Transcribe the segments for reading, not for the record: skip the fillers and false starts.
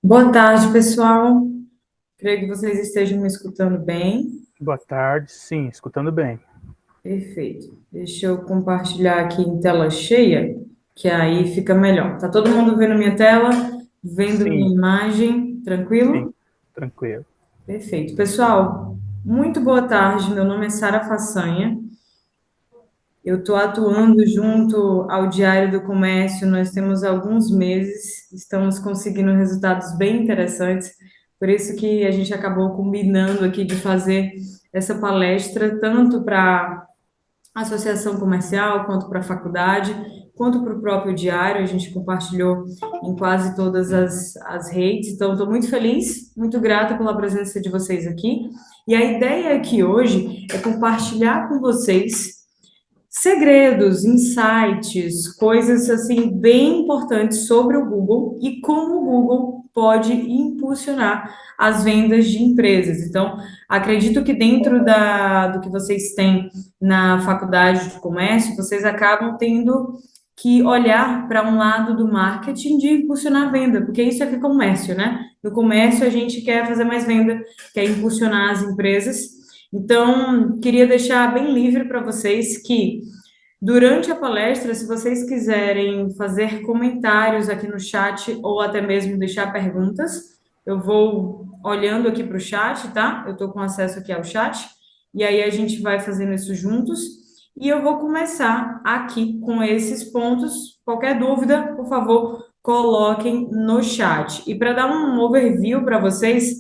Boa tarde, pessoal. Creio que vocês estejam me escutando bem. Boa tarde, sim, escutando bem. Perfeito. Deixa eu compartilhar aqui em tela cheia, que aí fica melhor. Tá todo mundo vendo minha tela? Vendo minha Sim, imagem? sim, Tranquilo? tranquilo. Perfeito. Pessoal, muito boa tarde. Meu nome é Sara Façanha. Eu estou atuando junto ao Diário do Comércio, nós temos alguns meses, estamos conseguindo resultados bem interessantes, por isso que a gente acabou combinando aqui de fazer essa palestra, tanto para a associação comercial, quanto para a faculdade, quanto para o próprio Diário, a gente compartilhou em quase todas as redes, então estou muito feliz, muito grata pela presença de vocês aqui, e a ideia aqui hoje é compartilhar com vocês segredos, insights, coisas assim bem importantes sobre o Google e como o Google pode impulsionar as vendas de empresas. Então, acredito que dentro do que vocês têm na faculdade de comércio, vocês acabam tendo que olhar para um lado do marketing de impulsionar a venda, porque isso é que é comércio, né? No comércio a gente quer fazer mais venda, quer impulsionar as empresas. Então, queria deixar bem livre para vocês que durante a palestra, se vocês quiserem fazer comentários aqui no chat ou até mesmo deixar perguntas, eu vou olhando aqui para o chat, tá? Eu estou com acesso aqui ao chat, e aí a gente vai fazendo isso juntos. E eu vou começar aqui com esses pontos. Qualquer dúvida, por favor, coloquem no chat. E para dar um overview para vocês,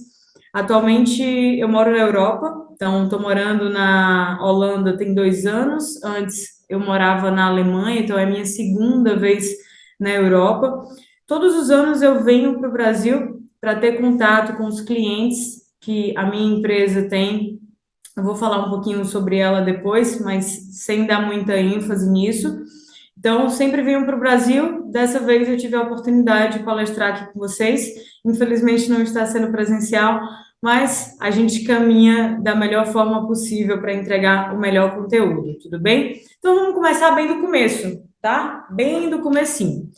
atualmente eu moro na Europa, então estou morando na Holanda tem 2 anos. Antes eu morava na Alemanha, então é a minha segunda vez na Europa. Todos os anos eu venho para o Brasil para ter contato com os clientes que a minha empresa tem. Eu vou falar um pouquinho sobre ela depois, mas sem dar muita ênfase nisso. Então, sempre venho para o Brasil. Dessa vez eu tive a oportunidade de palestrar aqui com vocês. Infelizmente não está sendo presencial, mas a gente caminha da melhor forma possível para entregar o melhor conteúdo, tudo bem? Então vamos começar bem do começo, tá? Bem do comecinho.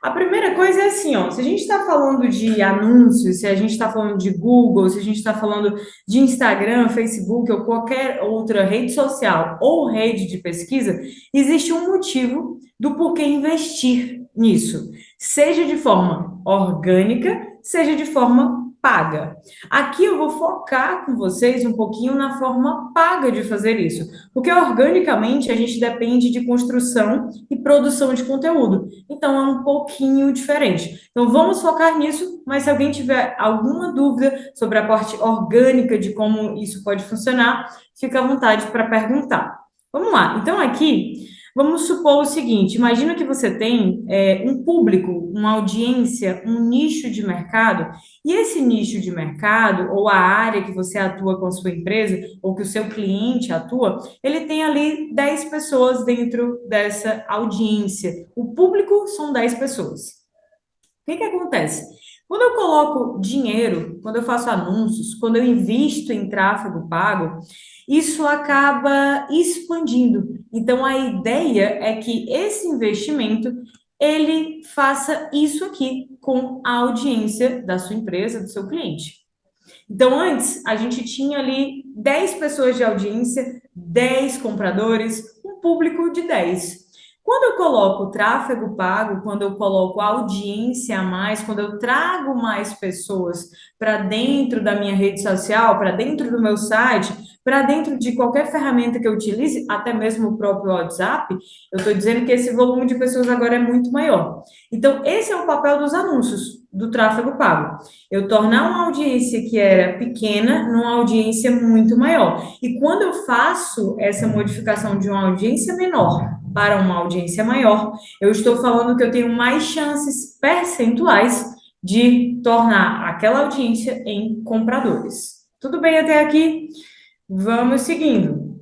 A primeira coisa é assim, ó, se a gente está falando de anúncios, se a gente está falando de Google, se a gente está falando de Instagram, Facebook ou qualquer outra rede social ou rede de pesquisa, existe um motivo do porquê investir nisso, seja de forma orgânica, seja de forma paga. Aqui eu vou focar com vocês um pouquinho na forma paga de fazer isso, porque organicamente a gente depende de construção e produção de conteúdo, então é um pouquinho diferente. Então vamos focar nisso, mas se alguém tiver alguma dúvida sobre a parte orgânica de como isso pode funcionar, fica à vontade para perguntar. Vamos lá. Então aqui vamos supor o seguinte: imagina que você tem um público, uma audiência, um nicho de mercado, e esse nicho de mercado, ou a área que você atua com a sua empresa, ou que o seu cliente atua, ele tem ali 10 pessoas dentro dessa audiência. O público são 10 pessoas. O que que acontece? Quando eu coloco dinheiro, quando eu faço anúncios, quando eu invisto em tráfego pago, isso acaba expandindo. Então a ideia é que esse investimento ele faça isso aqui com a audiência da sua empresa, do seu cliente. Então, antes, a gente tinha ali 10 pessoas de audiência, 10 compradores, um público de 10. Quando eu coloco tráfego pago, quando eu coloco audiência a mais, quando eu trago mais pessoas para dentro da minha rede social, para dentro do meu site, para dentro de qualquer ferramenta que eu utilize, até mesmo o próprio WhatsApp, eu estou dizendo que esse volume de pessoas agora é muito maior. Então, esse é o papel dos anúncios, do tráfego pago. Eu tornar uma audiência que era pequena numa audiência muito maior. E quando eu faço essa modificação de uma audiência menor para uma audiência maior, eu estou falando que eu tenho mais chances percentuais de tornar aquela audiência em compradores. Tudo bem até aqui? Vamos seguindo.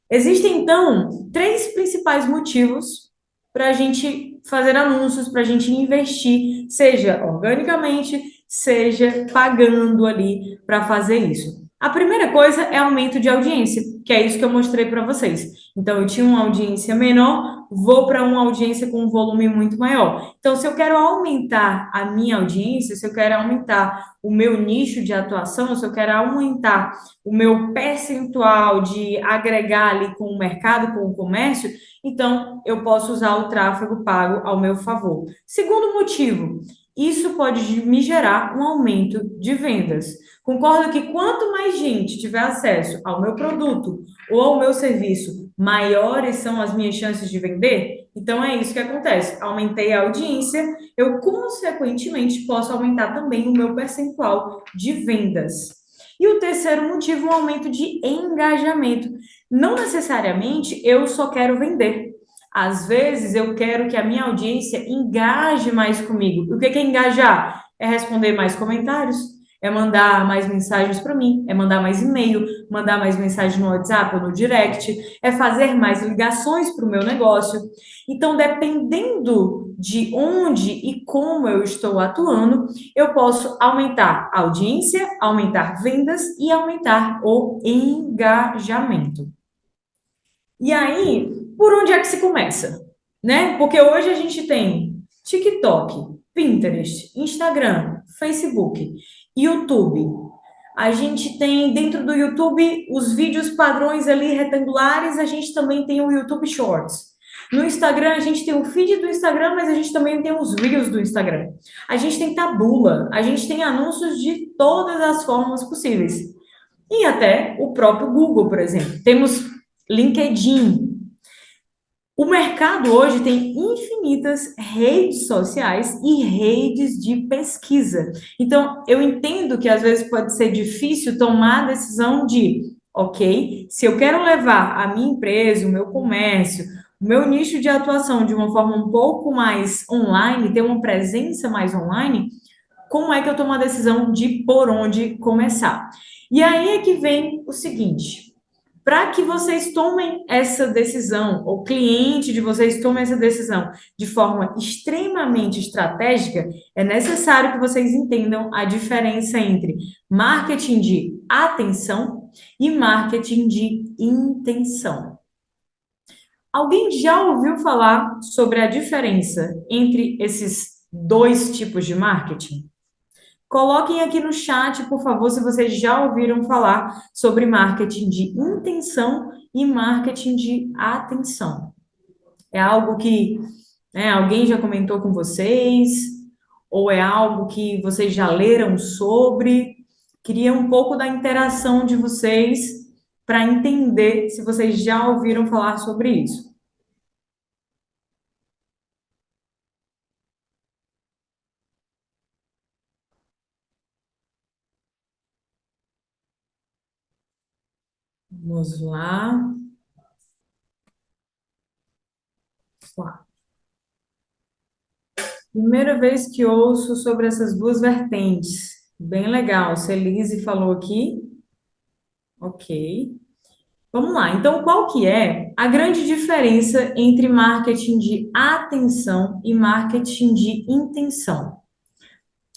Existem, então, três principais motivos para a gente fazer anúncios, para a gente investir, seja organicamente, seja pagando ali para fazer isso. A primeira coisa é aumento de audiência, que é isso que eu mostrei para vocês. Então, eu tinha uma audiência menor, vou para uma audiência com um volume muito maior. Então, se eu quero aumentar a minha audiência, se eu quero aumentar o meu nicho de atuação, se eu quero aumentar o meu percentual de agregar ali com o mercado, com o comércio, então eu posso usar o tráfego pago ao meu favor. Segundo motivo, isso pode me gerar um aumento de vendas. Concordo que quanto mais gente tiver acesso ao meu produto ou ao meu serviço, maiores são as minhas chances de vender? Então é isso que acontece. Aumentei a audiência, eu consequentemente posso aumentar também o meu percentual de vendas. E o terceiro motivo, um aumento de engajamento. Não necessariamente eu só quero vender. Às vezes eu quero que a minha audiência engaje mais comigo. O que é engajar? É responder mais comentários, é mandar mais mensagens para mim, é mandar mais e-mail, mandar mais mensagem no WhatsApp ou no direct, é fazer mais ligações para o meu negócio. Então, dependendo de onde e como eu estou atuando, eu posso aumentar a audiência, aumentar vendas e aumentar o engajamento. E aí, por onde é que se começa? Né? Porque hoje a gente tem TikTok, Pinterest, Instagram, Facebook, YouTube. A gente tem dentro do YouTube os vídeos padrões ali retangulares, a gente também tem o YouTube Shorts. No Instagram, a gente tem o feed do Instagram, mas a gente também tem os Reels do Instagram. A gente tem tabula, a gente tem anúncios de todas as formas possíveis. E até o próprio Google, por exemplo. Temos LinkedIn. O mercado hoje tem infinitas redes sociais e redes de pesquisa. Então, eu entendo que às vezes pode ser difícil tomar a decisão de, ok, se eu quero levar a minha empresa, o meu comércio, o meu nicho de atuação de uma forma um pouco mais online, ter uma presença mais online, como é que eu tomo a decisão de por onde começar? E aí é que vem o seguinte: para que vocês tomem essa decisão, o cliente de vocês tome essa decisão de forma extremamente estratégica, é necessário que vocês entendam a diferença entre marketing de atenção e marketing de intenção. Alguém já ouviu falar sobre a diferença entre esses dois tipos de marketing? Coloquem aqui no chat, por favor, se vocês já ouviram falar sobre marketing de intenção e marketing de atenção. É algo que, né, alguém já comentou com vocês? Ou é algo que vocês já leram sobre? Queria um pouco da interação de vocês para entender se vocês já ouviram falar sobre isso. Vamos lá. Primeira vez que ouço sobre essas duas vertentes. Bem legal. Celise falou aqui. Ok. Vamos lá. Então, qual que é a grande diferença entre marketing de atenção e marketing de intenção?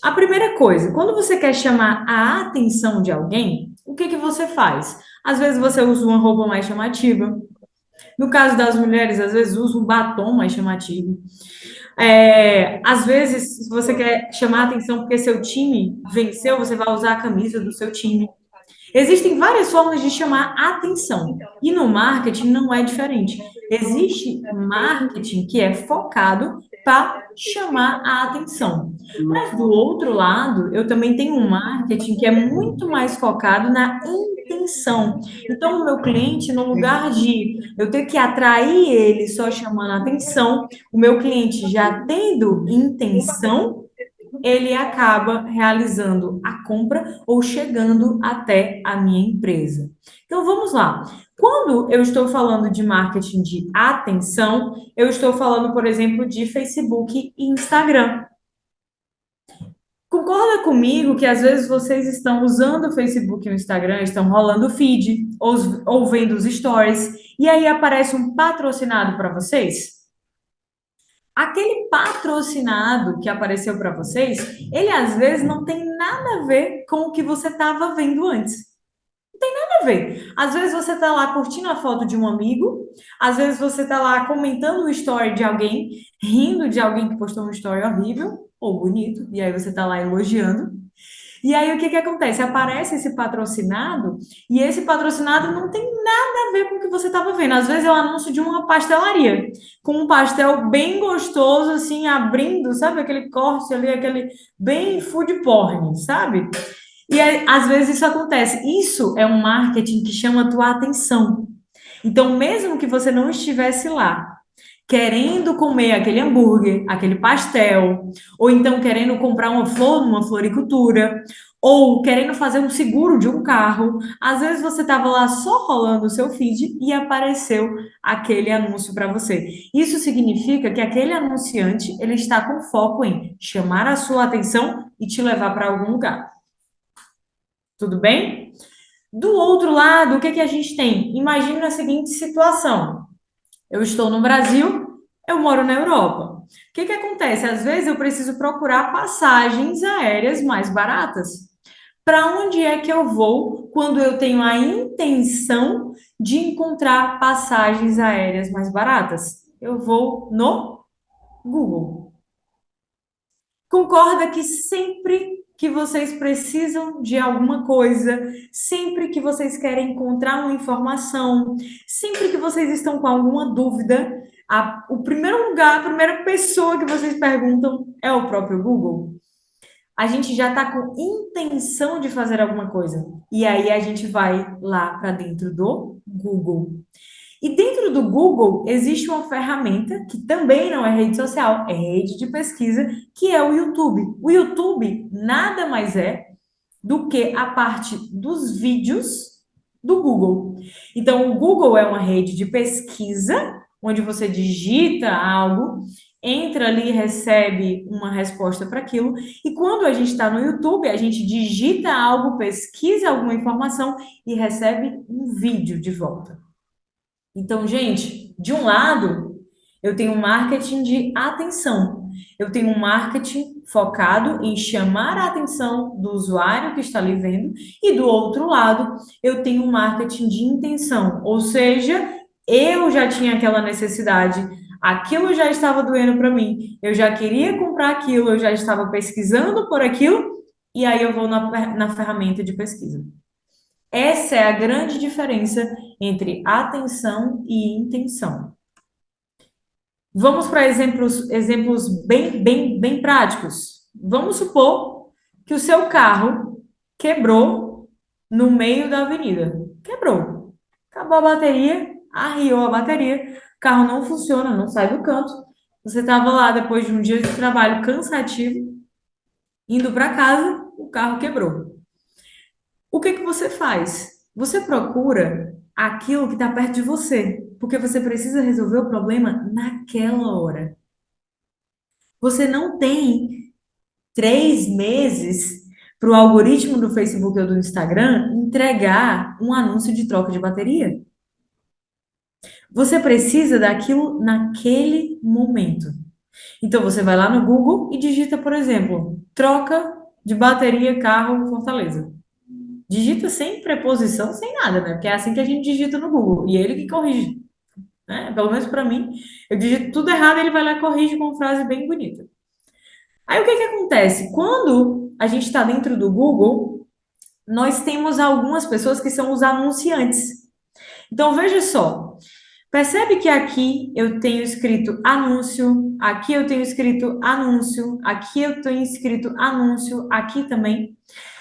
A primeira coisa, quando você quer chamar a atenção de alguém, o que que você faz? Às vezes você usa uma roupa mais chamativa. No caso das mulheres, às vezes usa um batom mais chamativo. Às vezes, se você quer chamar a atenção porque seu time venceu, você vai usar a camisa do seu time. Existem várias formas de chamar a atenção. E no marketing não é diferente. Existe marketing que é focado para chamar a atenção. Mas do outro lado, eu também tenho um marketing que é muito mais focado na intenção. Então, o meu cliente, no lugar de eu ter que atrair ele só chamando a atenção, o meu cliente já tendo intenção, ele acaba realizando a compra ou chegando até a minha empresa. Então vamos lá. Quando eu estou falando de marketing de atenção, eu estou falando, por exemplo, de Facebook e Instagram. Concorda comigo que às vezes vocês estão usando o Facebook e o Instagram, estão rolando o feed ou vendo os stories, e aí aparece um patrocinado para vocês? Aquele patrocinado que apareceu para vocês, ele às vezes não tem nada a ver com o que você estava vendo antes. A ver. Às vezes você tá lá curtindo a foto de um amigo, às vezes você tá lá comentando o story de alguém, rindo de alguém que postou um story horrível ou bonito, e aí você tá lá elogiando. E aí o que que acontece? Aparece esse patrocinado e esse patrocinado não tem nada a ver com o que você estava vendo. Às vezes é o anúncio de uma pastelaria, com um pastel bem gostoso, assim, abrindo, sabe? Aquele corte ali, aquele bem food porn, sabe? E aí, às vezes isso acontece. Isso é um marketing que chama a tua atenção. Então, mesmo que você não estivesse lá, querendo comer aquele hambúrguer, aquele pastel, ou então querendo comprar uma flor numa floricultura, ou querendo fazer um seguro de um carro, às vezes você estava lá só rolando o seu feed e apareceu aquele anúncio para você. Isso significa que aquele anunciante, ele está com foco em chamar a sua atenção e te levar para algum lugar. Tudo bem? Do outro lado, o que que a gente tem? Imagina a seguinte situação. Eu estou no Brasil, eu moro na Europa. O que que acontece? Às vezes eu preciso procurar passagens aéreas mais baratas. Para onde é que eu vou quando eu tenho a intenção de encontrar passagens aéreas mais baratas? Eu vou no Google. Concorda que sempre que vocês precisam de alguma coisa, sempre que vocês querem encontrar uma informação, sempre que vocês estão com alguma dúvida, o primeiro lugar, a primeira pessoa que vocês perguntam é o próprio Google? A gente já está com intenção de fazer alguma coisa. E aí a gente vai lá para dentro do Google. E dentro do Google existe uma ferramenta que também não é rede social, é rede de pesquisa, que é o YouTube. O YouTube nada mais é do que a parte dos vídeos do Google. Então, o Google é uma rede de pesquisa, onde você digita algo, entra ali e recebe uma resposta para aquilo. E quando a gente está no YouTube, a gente digita algo, pesquisa alguma informação e recebe um vídeo de volta. Então, gente, de um lado, eu tenho um marketing de atenção. Eu tenho um marketing focado em chamar a atenção do usuário que está ali vendo, e do outro lado, eu tenho um marketing de intenção, ou seja, eu já tinha aquela necessidade, aquilo já estava doendo para mim, eu já queria comprar aquilo, eu já estava pesquisando por aquilo, e aí eu vou na ferramenta de pesquisa. Essa é a grande diferença entre atenção e intenção. Vamos para exemplos bem práticos. Vamos supor que o seu carro quebrou no meio da avenida. Quebrou. Acabou a bateria, arriou a bateria, o carro não funciona, não sai do canto. Você estava lá depois de um dia de trabalho cansativo, indo para casa, o carro quebrou. O que que você faz? Você procura aquilo que está perto de você, porque você precisa resolver o problema naquela hora. Você não tem 3 meses para o algoritmo do Facebook ou do Instagram entregar um anúncio de troca de bateria. Você precisa daquilo naquele momento. Então você vai lá no Google e digita, por exemplo, troca de bateria carro Fortaleza. Digita sem preposição, sem nada, né? Porque é assim que a gente digita no Google. E é ele que corrige, né? Pelo menos para mim, eu digito tudo errado, ele vai lá e corrige com uma frase bem bonita. Aí o que que acontece? Quando a gente está dentro do Google, nós temos algumas pessoas que são os anunciantes. Então veja só, percebe que aqui eu tenho escrito anúncio, aqui eu tenho escrito anúncio, aqui eu tenho escrito anúncio, aqui também.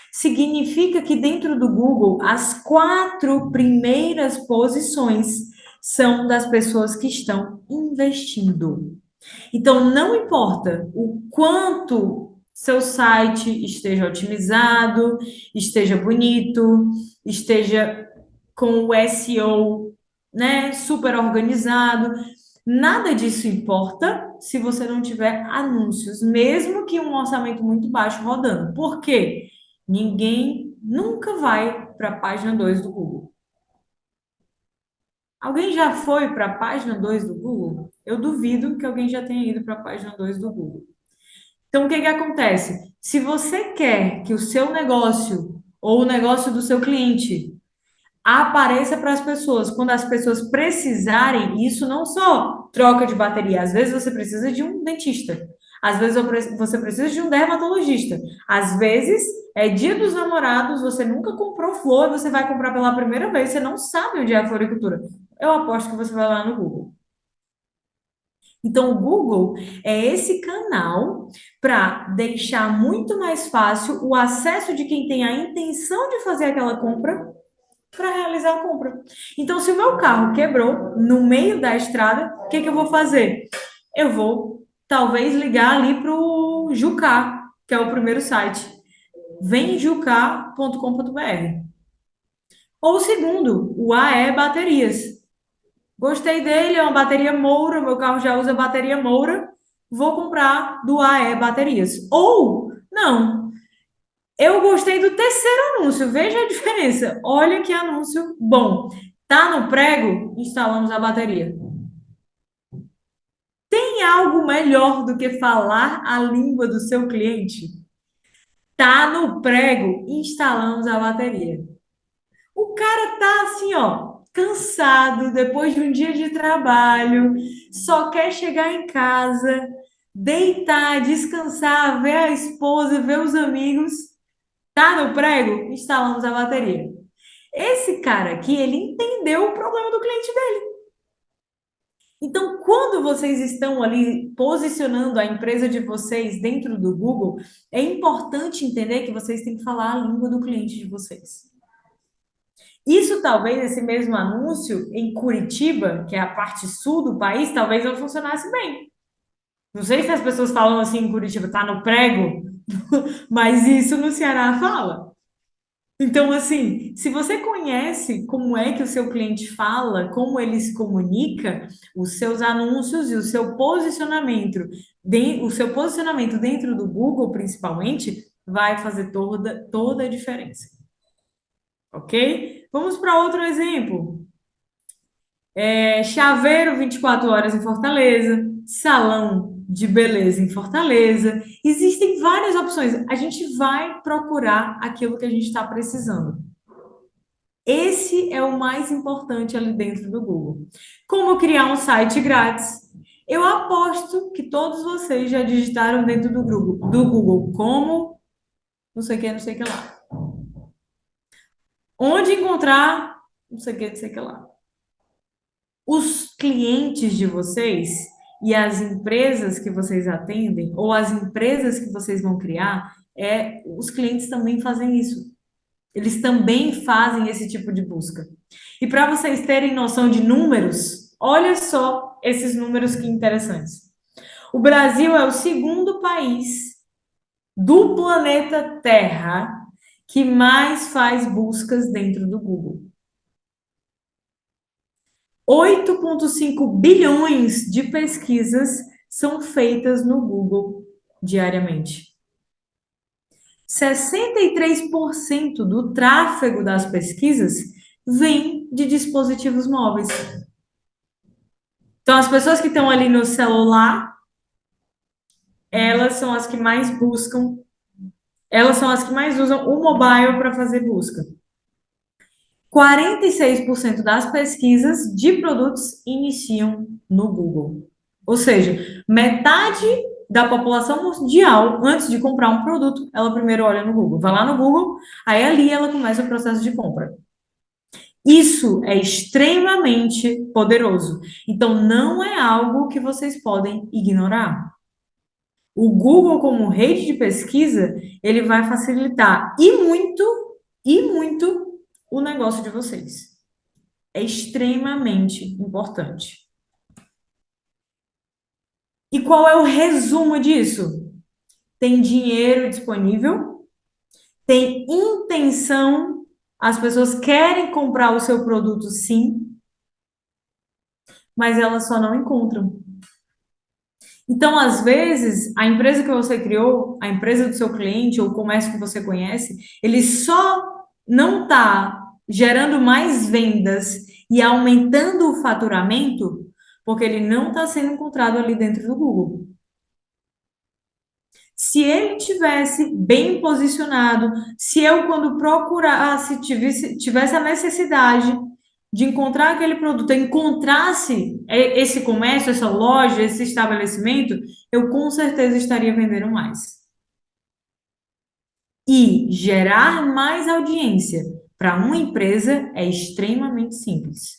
Significa que dentro do Google, as 4 primeiras posições são das pessoas que estão investindo. Então, não importa o quanto seu site esteja otimizado, esteja bonito, esteja com o SEO, né, super organizado, nada disso importa se você não tiver anúncios, mesmo que um orçamento muito baixo rodando. Por quê? Ninguém nunca vai para a página 2 do Google. Alguém já foi para a página 2 do Google? Eu duvido que alguém já tenha ido para a página 2 do Google. Então, o que que acontece? Se você quer que o seu negócio ou o negócio do seu cliente apareça para as pessoas. Quando as pessoas precisarem, isso não só troca de bateria, às vezes você precisa de um dentista, às vezes você precisa de um dermatologista, às vezes é dia dos namorados, você nunca comprou flor, você vai comprar pela primeira vez, você não sabe onde é a floricultura. Eu aposto que você vai lá no Google. Então, o Google é esse canal para deixar muito mais fácil o acesso de quem tem a intenção de fazer aquela compra para realizar a compra. Então, se o meu carro quebrou no meio da estrada, o que que eu vou fazer? Eu vou talvez ligar ali para o Jucar, que é o primeiro site, vemjucar.com.br. Ou o segundo, o AE Baterias. Gostei dele, é uma bateria Moura, meu carro já usa bateria Moura, vou comprar do AE Baterias. Ou, não, eu gostei do terceiro anúncio, veja a diferença. Olha que anúncio bom. Tá no prego? Instalamos a bateria. Tem algo melhor do que falar a língua do seu cliente? Tá no prego? Instalamos a bateria. O cara tá assim, ó, cansado depois de um dia de trabalho, só quer chegar em casa, deitar, descansar, ver a esposa, ver os amigos. Tá no prego? Instalamos a bateria. Esse cara aqui, ele entendeu o problema do cliente dele. Então, quando vocês estão ali posicionando a empresa de vocês dentro do Google, é importante entender que vocês têm que falar a língua do cliente de vocês. Isso talvez, esse mesmo anúncio em Curitiba, que é a parte sul do país, talvez não funcionasse bem. Não sei se as pessoas falam assim em Curitiba, tá no prego, mas isso no Ceará fala. Então, assim, se você conhece como é que o seu cliente fala, como ele se comunica, os seus anúncios e o seu posicionamento, o seu posicionamento dentro do Google, principalmente, vai fazer toda a diferença. Ok? Vamos para outro exemplo. Chaveiro 24 horas em Fortaleza, salão de beleza em Fortaleza. Existem várias opções. A gente vai procurar aquilo que a gente está precisando. Esse é o mais importante ali dentro do Google. Como criar um site grátis? Eu aposto que todos vocês já digitaram dentro do Google como não sei o que, não sei o que lá. Onde encontrar não sei o que, não sei o que lá. Os clientes de vocês e as empresas que vocês atendem, ou as empresas que vocês vão criar, os clientes também fazem isso. Eles também fazem esse tipo de busca. E para vocês terem noção de números, olha só esses números que interessantes. O Brasil é o segundo país do planeta Terra que mais faz buscas dentro do Google. 8,5 bilhões de pesquisas são feitas no Google diariamente. 63% do tráfego das pesquisas vem de dispositivos móveis. Então, as pessoas que estão ali no celular, elas são as que mais buscam, elas são as que mais usam o mobile para fazer busca. 46% das pesquisas de produtos iniciam no Google. Ou seja, metade da população mundial, antes de comprar um produto, ela primeiro olha no Google. Vai lá no Google, aí ali ela começa o processo de compra. Isso é extremamente poderoso. Então, não é algo que vocês podem ignorar. O Google, como rede de pesquisa, ele vai facilitar e muito o negócio de vocês. É extremamente importante. E qual é o resumo disso? Tem dinheiro disponível, tem intenção, as pessoas querem comprar o seu produto, sim, mas elas só não encontram. Então, às vezes, a empresa que você criou, a empresa do seu cliente ou o comércio que você conhece, ele só não está gerando mais vendas e aumentando o faturamento porque ele não está sendo encontrado ali dentro do Google. Se ele tivesse bem posicionado, se eu, quando procurasse, tivesse a necessidade de encontrar aquele produto, eu encontrasse esse comércio, essa loja, esse estabelecimento, eu com certeza estaria vendendo mais. E gerar mais audiência para uma empresa é extremamente simples.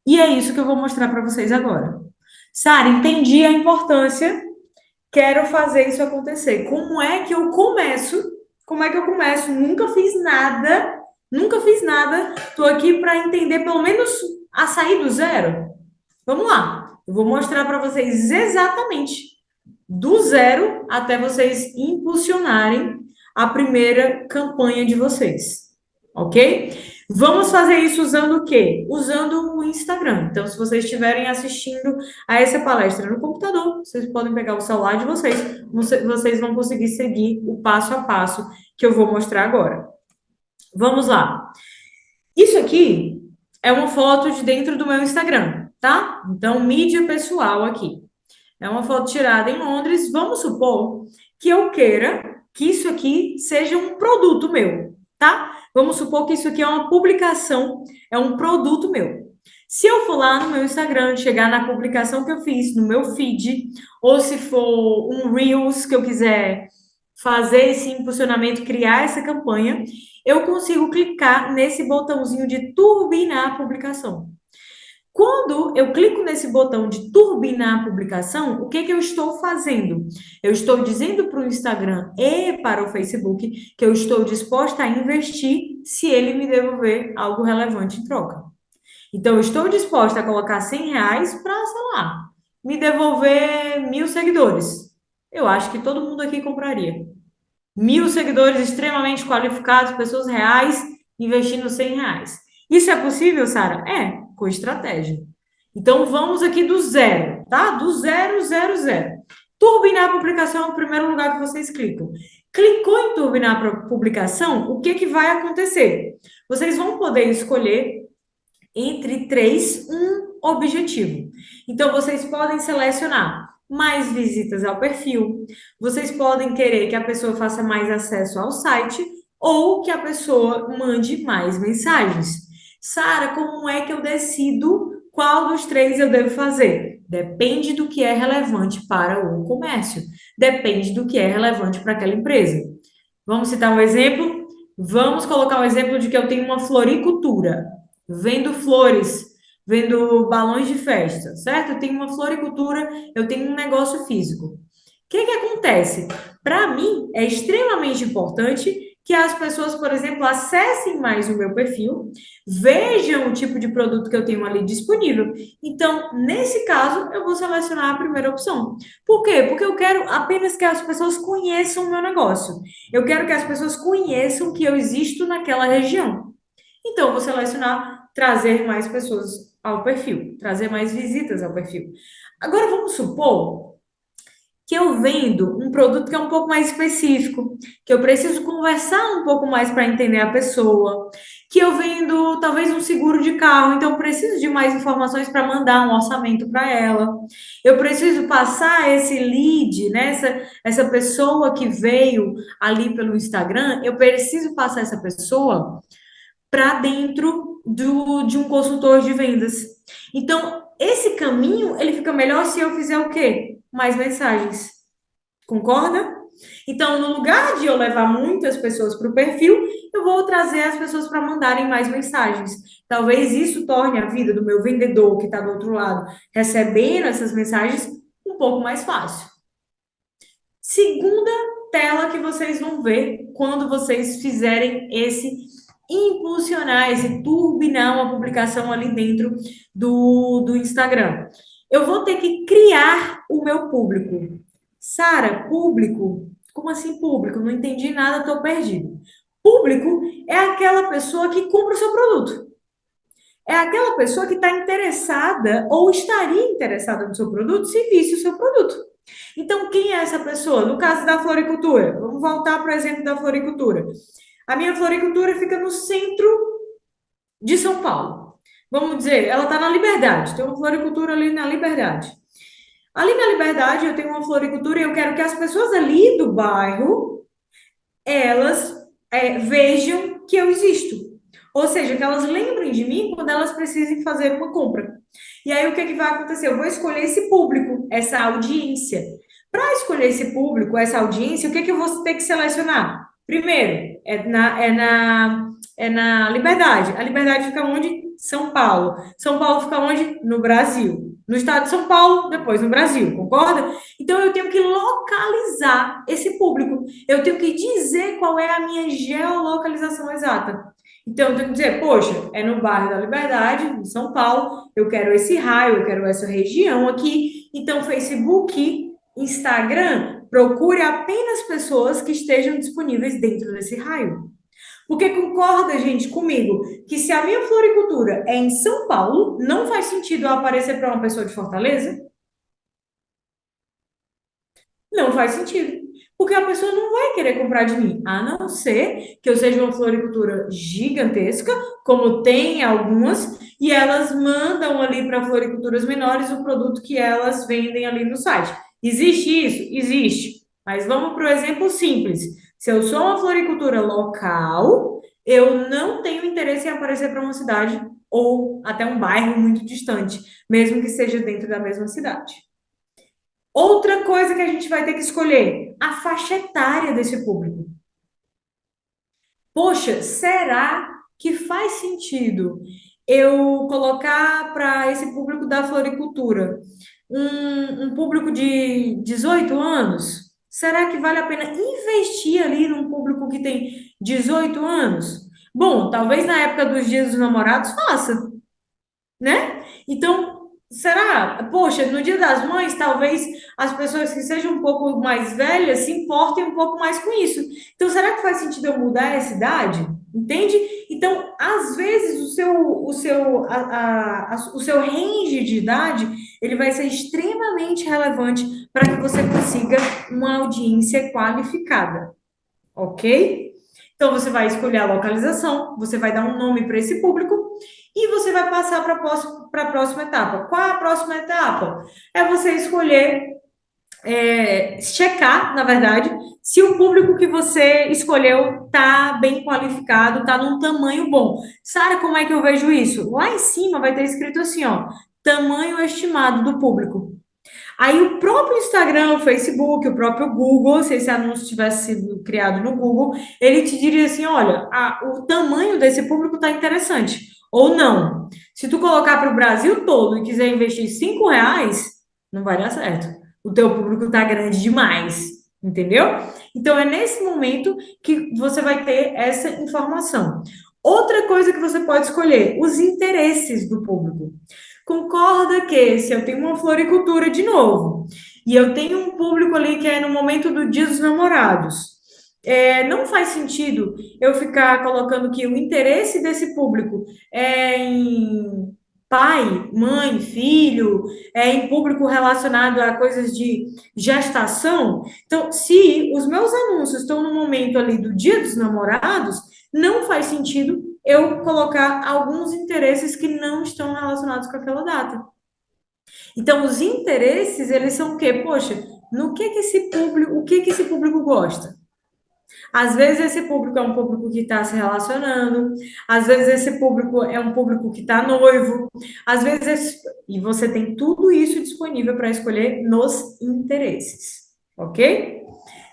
E é isso que eu vou mostrar para vocês agora. Sara, entendi a importância, quero fazer isso acontecer. Como é que eu começo? Como é que eu começo? Nunca fiz nada, nunca fiz nada. Estou aqui para entender pelo menos a sair do zero. Vamos lá. Eu vou mostrar para vocês exatamente do zero até vocês impulsionarem a primeira campanha de vocês, ok? Vamos fazer isso usando o quê? Usando o Instagram. Então, se vocês estiverem assistindo a essa palestra no computador, vocês podem pegar o celular de vocês, vocês vão conseguir seguir o passo a passo que eu vou mostrar agora. Vamos lá. Isso aqui é uma foto de dentro do meu Instagram, tá? Então, mídia pessoal aqui. É uma foto tirada em Londres. Vamos supor que eu queira que isso aqui seja um produto meu, tá? Vamos supor que isso aqui é uma publicação, é um produto meu. Se eu for lá no meu Instagram, chegar na publicação que eu fiz, no meu feed, ou se for um Reels que eu quiser fazer esse impulsionamento, criar essa campanha, eu consigo clicar nesse botãozinho de turbinar a publicação. Quando eu clico nesse botão de turbinar a publicação, o que que eu estou fazendo? Eu estou dizendo para o Instagram e para o Facebook que eu estou disposta a investir se ele me devolver algo relevante em troca. Então, eu estou disposta a colocar R$ 100 para, sei lá, me devolver 1.000 seguidores. Eu acho que todo mundo aqui compraria. 1.000 seguidores extremamente qualificados, pessoas reais, investindo R$ 100. Isso é possível, Sara? É, com estratégia. Então, vamos aqui do zero, tá? Do zero, zero, zero. Turbinar a publicação é o primeiro lugar que vocês clicam. Clicou em turbinar a publicação, o que que vai acontecer? Vocês vão poder escolher entre três um objetivo. Então, vocês podem selecionar mais visitas ao perfil, vocês podem querer que a pessoa faça mais acesso ao site ou que a pessoa mande mais mensagens. Sara, como é que eu decido qual dos três eu devo fazer? Depende do que é relevante para o comércio, depende do que é relevante para aquela empresa. Vamos citar um exemplo? Vamos colocar um exemplo de que eu tenho uma floricultura, vendo flores, vendo balões de festa, certo? Eu tenho uma floricultura, eu tenho um negócio físico. O que que acontece? Para mim, é extremamente importante que as pessoas, por exemplo, acessem mais o meu perfil, vejam o tipo de produto que eu tenho ali disponível. Então, nesse caso, eu vou selecionar a primeira opção. Por quê? Porque eu quero apenas que as pessoas conheçam o meu negócio. Eu quero que as pessoas conheçam que eu existo naquela região. Então, eu vou selecionar trazer mais pessoas ao perfil, trazer mais visitas ao perfil. Agora, vamos supor que eu vendo um produto que é um pouco mais específico, que eu preciso conversar um pouco mais para entender a pessoa, que eu vendo talvez um seguro de carro, então eu preciso de mais informações para mandar um orçamento para ela. Eu preciso passar esse lead, né, essa pessoa que veio ali pelo Instagram, eu preciso passar essa pessoa para dentro de um consultor de vendas. Então, esse caminho, ele fica melhor se eu fizer o quê? Mais mensagens. Concorda? Então, no lugar de eu levar muitas pessoas para o perfil, eu vou trazer as pessoas para mandarem mais mensagens. Talvez isso torne a vida do meu vendedor que está do outro lado, recebendo essas mensagens, um pouco mais fácil. Segunda tela que vocês vão ver quando vocês fizerem esse impulsionar, esse turbinar uma publicação ali dentro do Instagram. Eu vou ter que criar o meu público. Sara, público? Como assim público? Não entendi nada, estou perdido. Público é aquela pessoa que compra o seu produto. É aquela pessoa que está interessada ou estaria interessada no seu produto se visse o seu produto. Então, quem é essa pessoa? No caso da floricultura, vamos voltar para o exemplo da floricultura. A minha floricultura fica no centro de São Paulo. Vamos dizer, ela está na Liberdade, tem uma floricultura ali na Liberdade. Ali na Liberdade eu tenho uma floricultura e eu quero que as pessoas ali do bairro elas vejam que eu existo. Ou seja, que elas lembrem de mim quando elas precisem fazer uma compra. E aí, o que é que vai acontecer? Eu vou escolher esse público, essa audiência. Para escolher esse público, essa audiência, o que é que eu vou ter que selecionar? Primeiro, é na Liberdade. A Liberdade fica onde? São Paulo. São Paulo fica onde? No Brasil. No estado de São Paulo, depois no Brasil, concorda? Então eu tenho que localizar esse público. Eu tenho que dizer qual é a minha geolocalização exata. Então, eu tenho que dizer, poxa, é no bairro da Liberdade, em São Paulo, eu quero esse raio, eu quero essa região aqui. Então, Facebook, Instagram, procure apenas pessoas que estejam disponíveis dentro desse raio. Porque concorda, gente, comigo, que se a minha floricultura é em São Paulo, não faz sentido eu aparecer para uma pessoa de Fortaleza? Não faz sentido. Porque a pessoa não vai querer comprar de mim, a não ser que eu seja uma floricultura gigantesca, como tem algumas, e elas mandam ali para floriculturas menores o produto que elas vendem ali no site. Existe isso? Existe. Mas vamos para o exemplo simples. Se eu sou uma floricultura local, eu não tenho interesse em aparecer para uma cidade ou até um bairro muito distante, mesmo que seja dentro da mesma cidade. Outra coisa que a gente vai ter que escolher, a faixa etária desse público. Poxa, será que faz sentido eu colocar para esse público da floricultura um público de 18 anos? Será que vale a pena investir ali num público que tem 18 anos? Bom, talvez na época dos Dias dos Namorados faça, né? Então, será? Poxa, no Dia das Mães, talvez as pessoas que sejam um pouco mais velhas se importem um pouco mais com isso. Então, será que faz sentido eu mudar essa idade? Entende? Então, às vezes, o seu range de idade, ele vai ser extremamente relevante para que você consiga uma audiência qualificada, ok? Então, você vai escolher a localização, você vai dar um nome para esse público e você vai passar para a próxima etapa. Qual é a próxima etapa? É você escolher, checar, na verdade, se o público que você escolheu está bem qualificado, está num tamanho bom. Sara, como é que eu vejo isso? Lá em cima vai ter escrito assim, ó, tamanho estimado do público. Aí o próprio Instagram, o Facebook, o próprio Google, se esse anúncio tivesse sido criado no Google, ele te diria assim, olha, o tamanho desse público está interessante. Ou não. Se tu colocar para o Brasil todo e quiser investir R$ 5, não vai dar certo. O teu público está grande demais. Entendeu? Então é nesse momento que você vai ter essa informação. Outra coisa que você pode escolher, os interesses do público. Concorda que se eu tenho uma floricultura de novo e eu tenho um público ali que é no momento do Dia dos Namorados, não faz sentido eu ficar colocando que o interesse desse público é em pai, mãe, filho, é em público relacionado a coisas de gestação. Então, se os meus anúncios estão no momento ali do Dia dos Namorados, não faz sentido eu colocar alguns interesses que não estão relacionados com aquela data. Então, os interesses, eles são o quê? Poxa, no que esse público, o que esse público gosta? Às vezes esse público é um público que está se relacionando, às vezes esse público é um público que está noivo, às vezes e você tem tudo isso disponível para escolher nos interesses, ok?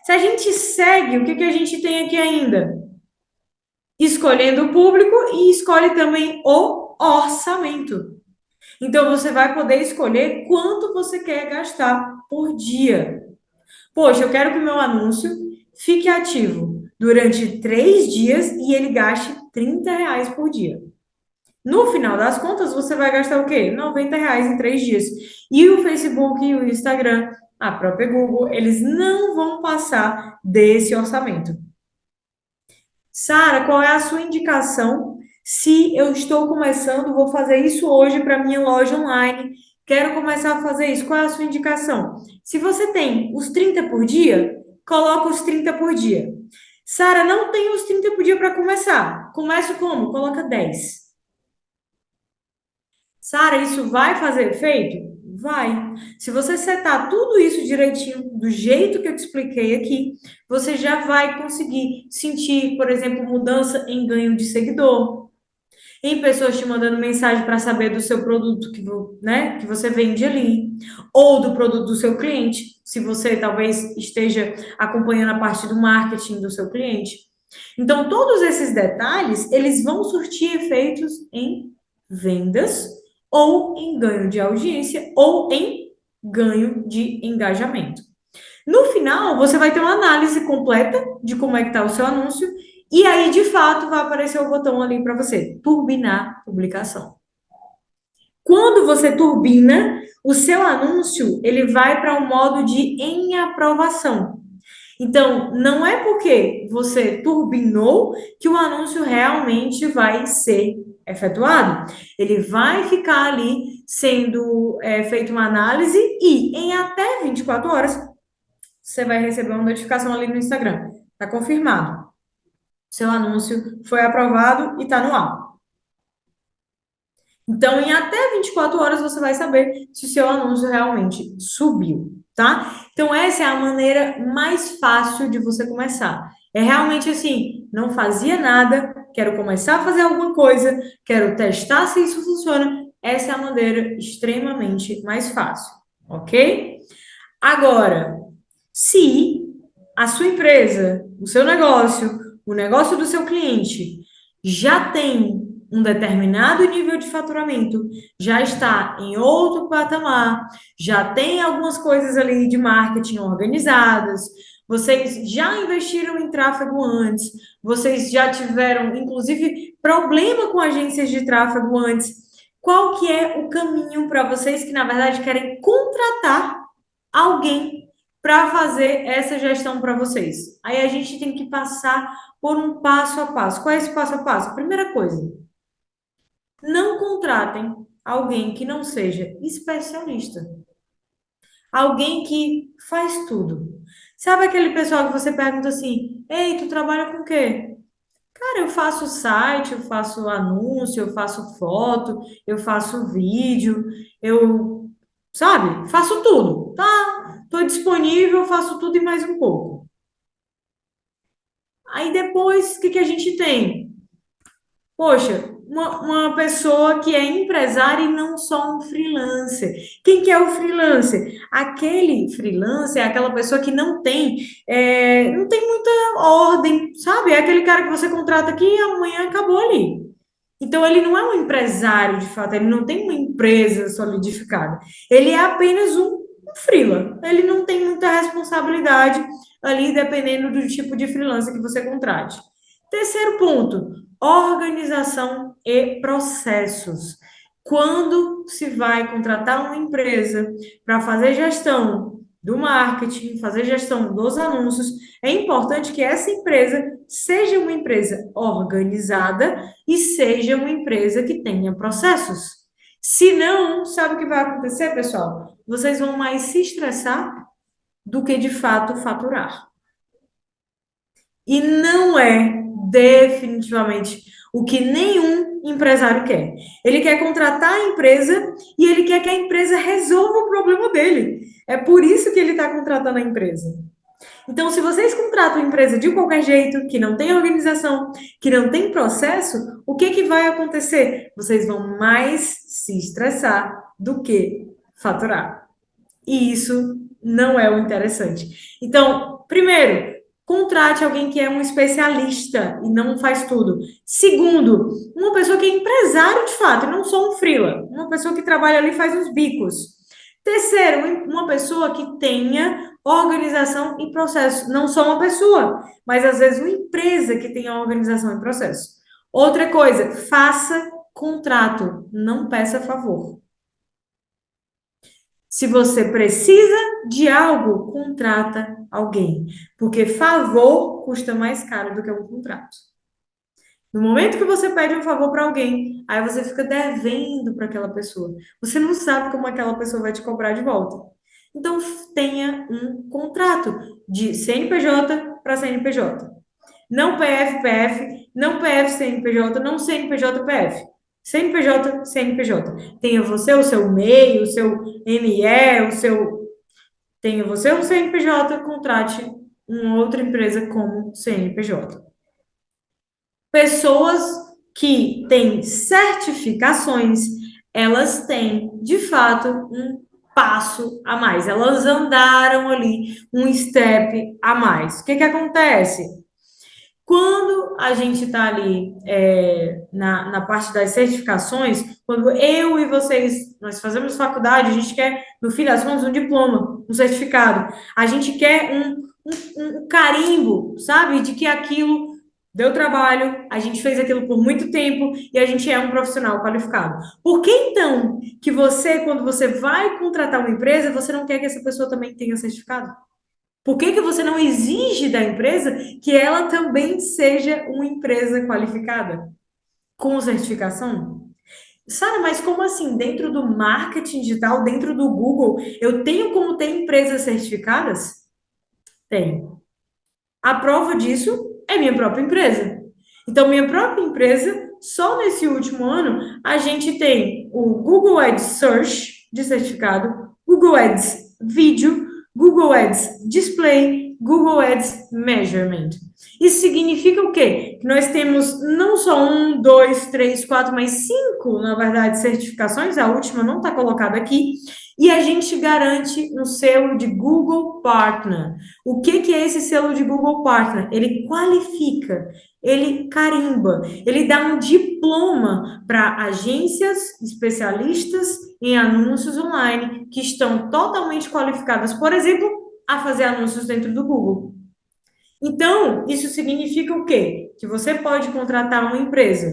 Se a gente segue, o que a gente tem aqui ainda? Escolhendo o público e escolhe também o orçamento. Então você vai poder escolher quanto você quer gastar por dia. Poxa, eu quero que o meu anúncio fique ativo durante 3 dias e ele gaste R$ 30 por dia. No final das contas, você vai gastar o quê? R$ 90 em 3 dias. E o Facebook e o Instagram, a própria Google, eles não vão passar desse orçamento. Sara, qual é a sua indicação? Se eu estou começando, vou fazer isso hoje para minha loja online. Quero começar a fazer isso. Qual é a sua indicação? Se você tem os 30 por dia, coloca os 30 por dia. Sara, não tenho os 30 por dia para começar. Começo como? Coloca 10. Sara, isso vai fazer efeito? Vai. Se você setar tudo isso direitinho, do jeito que eu te expliquei aqui, você já vai conseguir sentir, por exemplo, mudança em ganho de seguidor, em pessoas te mandando mensagem para saber do seu produto né, que você vende ali, ou do produto do seu cliente, se você talvez esteja acompanhando a parte do marketing do seu cliente. Então, todos esses detalhes, eles vão surtir efeitos em vendas, ou em ganho de audiência, ou em ganho de engajamento. No final, você vai ter uma análise completa de como é que está o seu anúncio, e aí, de fato, vai aparecer o botão ali para você, turbinar publicação. Quando você turbina, o seu anúncio, ele vai para o modo de em aprovação. Então, não é porque você turbinou que o anúncio realmente vai ser efetuado. Ele vai ficar ali sendo feita uma análise e em até 24 horas você vai receber uma notificação ali no Instagram. Está confirmado. Seu anúncio foi aprovado e está no ar. Então, em até 24 horas você vai saber se o seu anúncio realmente subiu, tá? Então, essa é a maneira mais fácil de você começar. É realmente assim, não fazia nada, quero começar a fazer alguma coisa, quero testar se isso funciona. Essa é a maneira extremamente mais fácil, ok? Agora, se a sua empresa, o seu negócio, o negócio do seu cliente já tem um determinado nível de faturamento, já está em outro patamar, já tem algumas coisas ali de marketing organizadas, vocês já investiram em tráfego antes, vocês já tiveram, inclusive, problema com agências de tráfego antes. Qual que é o caminho para vocês que, na verdade, querem contratar alguém para fazer essa gestão para vocês? Aí a gente tem que passar por um passo a passo. Qual é esse passo a passo? Primeira coisa, não contratem alguém que não seja especialista. Alguém que faz tudo. Sabe aquele pessoal que você pergunta assim: Ei, tu trabalha com o quê? Cara, eu faço site, eu faço anúncio, eu faço foto, eu faço vídeo, eu, sabe, faço tudo. Tá, tô disponível, faço tudo e mais um pouco. Aí depois, o que que a gente tem? Poxa, uma pessoa que é empresária e não só um freelancer. Quem que é o freelancer? Aquele freelancer é aquela pessoa que não tem muita ordem, sabe? É aquele cara que você contrata aqui e amanhã acabou ali. Então, ele não é um empresário, de fato, ele não tem uma empresa solidificada. Ele é apenas um freela. Ele não tem muita responsabilidade ali, dependendo do tipo de freelancer que você contrate. Terceiro ponto, organização e processos. Quando se vai contratar uma empresa para fazer gestão do marketing, fazer gestão dos anúncios, é importante que essa empresa seja uma empresa organizada e seja uma empresa que tenha processos. Se não, sabe o que vai acontecer, pessoal? Vocês vão mais se estressar do que de fato faturar. E não é definitivamente o que nenhum empresário quer. Ele quer contratar a empresa e ele quer que a empresa resolva o problema dele. É por isso que ele está contratando a empresa. Então, se vocês contratam a empresa de qualquer jeito, que não tem organização, que não tem processo, o que que vai acontecer? Vocês vão mais se estressar do que faturar. E isso não é o interessante. Então, primeiro, contrate alguém que é um especialista e não faz tudo. Segundo, uma pessoa que é empresário de fato, e não só um freela, uma pessoa que trabalha ali e faz os bicos. Terceiro, uma pessoa que tenha organização e processo. Não só uma pessoa, mas às vezes uma empresa que tenha organização e processo. Outra coisa, faça contrato, não peça favor. Se você precisa de algo, contrata alguém, porque favor custa mais caro do que um contrato. No momento que você pede um favor para alguém, aí você fica devendo para aquela pessoa. Você não sabe como aquela pessoa vai te cobrar de volta. Então, tenha um contrato de CNPJ para CNPJ. Não PF, PF, não PF, CNPJ, não CNPJ, PF. CNPJ, CNPJ. Tenha você o seu MEI, o seu ME, o seu. Tenha você um CNPJ, contrate uma outra empresa como CNPJ. Pessoas que têm certificações, elas têm, de fato, um passo a mais. Elas andaram ali um step a mais. O que que acontece? Quando a gente está ali na parte das certificações, quando eu e vocês, nós fazemos faculdade, a gente quer, no fim das contas, um diploma, um certificado. A gente quer um carimbo, sabe? De que aquilo deu trabalho, a gente fez aquilo por muito tempo e a gente é um profissional qualificado. Por que então que você, quando você vai contratar uma empresa, você não quer que essa pessoa também tenha certificado? Por que que você não exige da empresa que ela também seja uma empresa qualificada, com certificação? Sara, mas como assim? Dentro do marketing digital, dentro do Google, eu tenho como ter empresas certificadas? Tenho. A prova disso é minha própria empresa. Então, minha própria empresa, só nesse último ano, a gente tem o Google Ads Search de certificado, Google Ads Vídeo, Google Ads Display, Google Ads Measurement. Isso significa o quê? Que nós temos não só um, dois, três, quatro, mas cinco, na verdade, certificações, a última não está colocada aqui, e a gente garante um selo de Google Partner. O que que é esse selo de Google Partner? Ele qualifica, ele carimba, ele dá um diploma para agências especialistas em anúncios online que estão totalmente qualificadas, por exemplo, a fazer anúncios dentro do Google. Então, isso significa o quê? Que você pode contratar uma empresa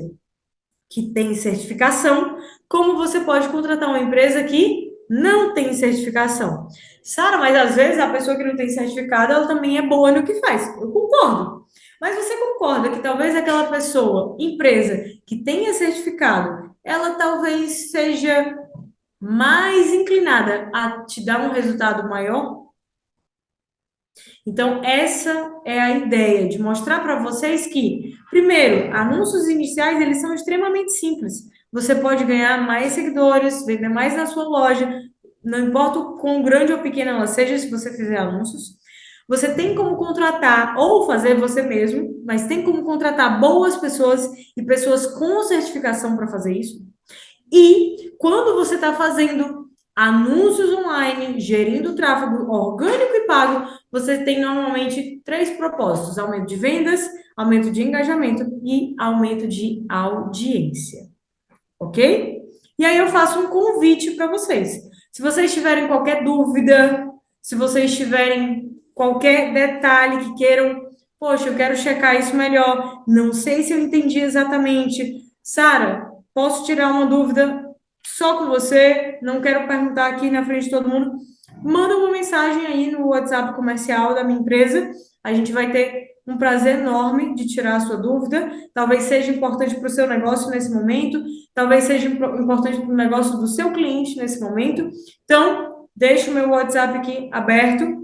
que tem certificação, como você pode contratar uma empresa que não tem certificação. Sara, mas às vezes a pessoa que não tem certificado, ela também é boa no que faz. Eu concordo. Mas você concorda que talvez aquela pessoa, empresa que tenha certificado, ela talvez seja mais inclinada a te dar um resultado maior? Então, essa é a ideia de mostrar para vocês que, primeiro, anúncios iniciais, eles são extremamente simples. Você pode ganhar mais seguidores, vender mais na sua loja, não importa o quão grande ou pequena ela seja, se você fizer anúncios. Você tem como contratar ou fazer você mesmo, mas tem como contratar boas pessoas e pessoas com certificação para fazer isso. E quando você está fazendo anúncios online, gerindo tráfego orgânico e pago, você tem normalmente três propósitos: aumento de vendas, aumento de engajamento e aumento de audiência. Ok? E aí eu faço um convite para vocês. Se vocês tiverem qualquer dúvida, se vocês tiverem qualquer detalhe que queiram, poxa, eu quero checar isso melhor, não sei se eu entendi exatamente. Sara, posso tirar uma dúvida só com você? Não quero perguntar aqui na frente de todo mundo. Manda uma mensagem aí no WhatsApp comercial da minha empresa. A gente vai ter um prazer enorme de tirar a sua dúvida. Talvez seja importante para o seu negócio nesse momento, talvez seja importante para o negócio do seu cliente nesse momento. Então, deixo o meu WhatsApp aqui aberto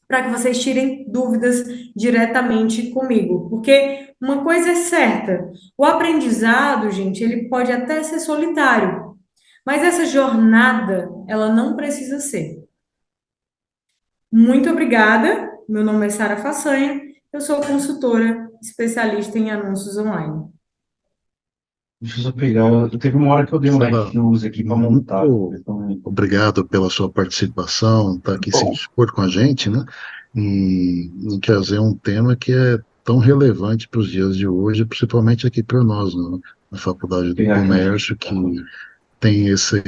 para que vocês tirem dúvidas diretamente comigo. Porque uma coisa é certa, o aprendizado, gente, ele pode até ser solitário, mas essa jornada, ela não precisa ser. Muito obrigada. Meu nome é Sara Façanha. Eu sou consultora especialista em anúncios online. Deixa eu só pegar. Teve uma hora que eu dei um Sara, news aqui para montar. muito obrigado pela sua participação, estar aqui se Bom, dispor com a gente, né? E trazer um tema que é tão relevante para os dias de hoje, principalmente aqui para nós, né, na Faculdade do pegar aqui. Comércio, que tem essa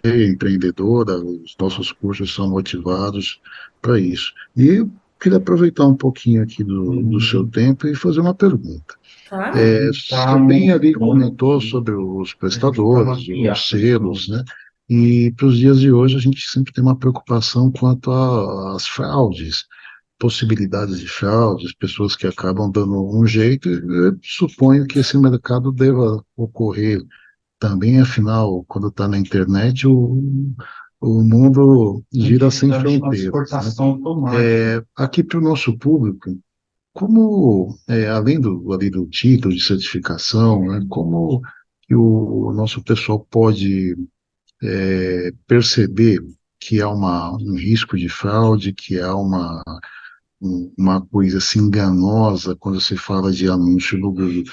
veia empreendedora, os nossos cursos são motivados para isso. E eu queria aproveitar um pouquinho aqui do seu tempo e fazer uma pergunta. Claro? Você bem ali comentou sobre os prestadores, os selos, né? E para os dias de hoje a gente sempre tem uma preocupação quanto às fraudes, possibilidades de fraudes, pessoas que acabam dando um jeito. Eu suponho que esse mercado deva ocorrer também, afinal, quando está na internet, o mundo gira sem fronteiras, né? Exportação automática. Aqui para o nosso público, como, além do título de certificação, né, como que o nosso pessoal pode perceber que há um risco de fraude, que há uma coisa assim enganosa quando se fala de anúncio no Google,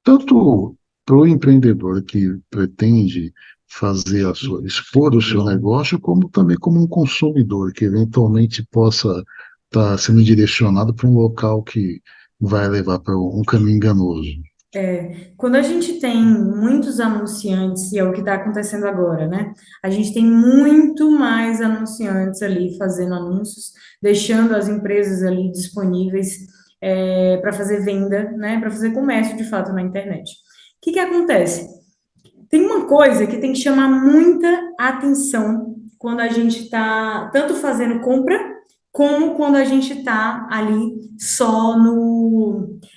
tanto para o empreendedor que pretende expor o seu negócio, como também como um consumidor que eventualmente possa estar sendo direcionado para um local que vai levar para um caminho enganoso. Quando a gente tem muitos anunciantes, e é o que está acontecendo agora, né? A gente tem muito mais anunciantes ali fazendo anúncios, deixando as empresas ali disponíveis para fazer venda, né? Para fazer comércio de fato na internet. O que que acontece? Tem uma coisa que tem que chamar muita atenção quando a gente está tanto fazendo compra, como quando a gente está ali só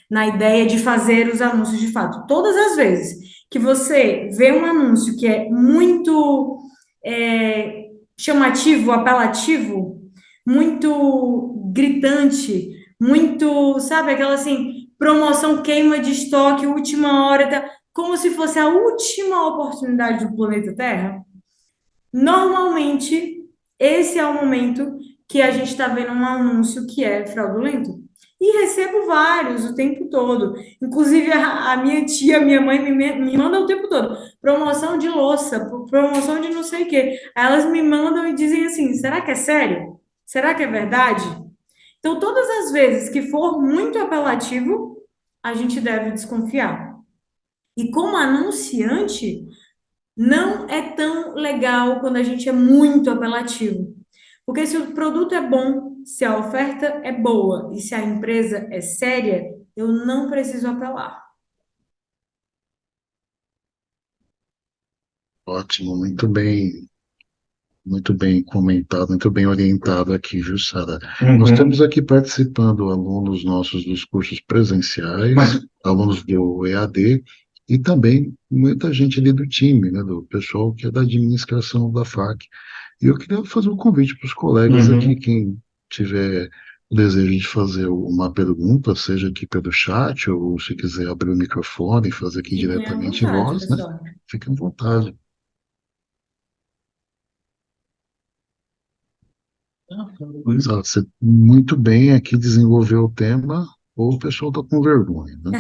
na ideia de fazer os anúncios de fato. Todas as vezes que você vê um anúncio que é muito é, chamativo, apelativo, muito gritante, muito, sabe, aquela assim, promoção queima de estoque, última hora, tá? Como se fosse a última oportunidade do planeta Terra. Normalmente, esse é o momento que a gente está vendo um anúncio que é fraudulento. E recebo vários o tempo todo. Inclusive, a minha tia, minha mãe me manda o tempo todo. Promoção de louça, promoção de não sei o quê. Aí elas me mandam e dizem assim: será que é sério? Será que é verdade? Então, todas as vezes que for muito apelativo, a gente deve desconfiar. E como anunciante, não é tão legal quando a gente é muito apelativo. Porque se o produto é bom, se a oferta é boa e se a empresa é séria, eu não preciso apelar. Ótimo, muito bem comentado, muito bem orientado aqui, viu, Sara? Nós temos aqui participando alunos nossos dos cursos presenciais, alunos do EAD, e também muita gente ali do time, né, do pessoal que é da administração da FAC. E eu queria fazer um convite para os colegas aqui, quem tiver o desejo de fazer uma pergunta, seja aqui pelo chat, ou se quiser abrir o microfone e fazer aqui Fiquem à diretamente em vontade, voz, né? pessoal. Fiquem à vontade. Exato, você muito bem aqui desenvolveu o tema, ou o pessoal está com vergonha, né?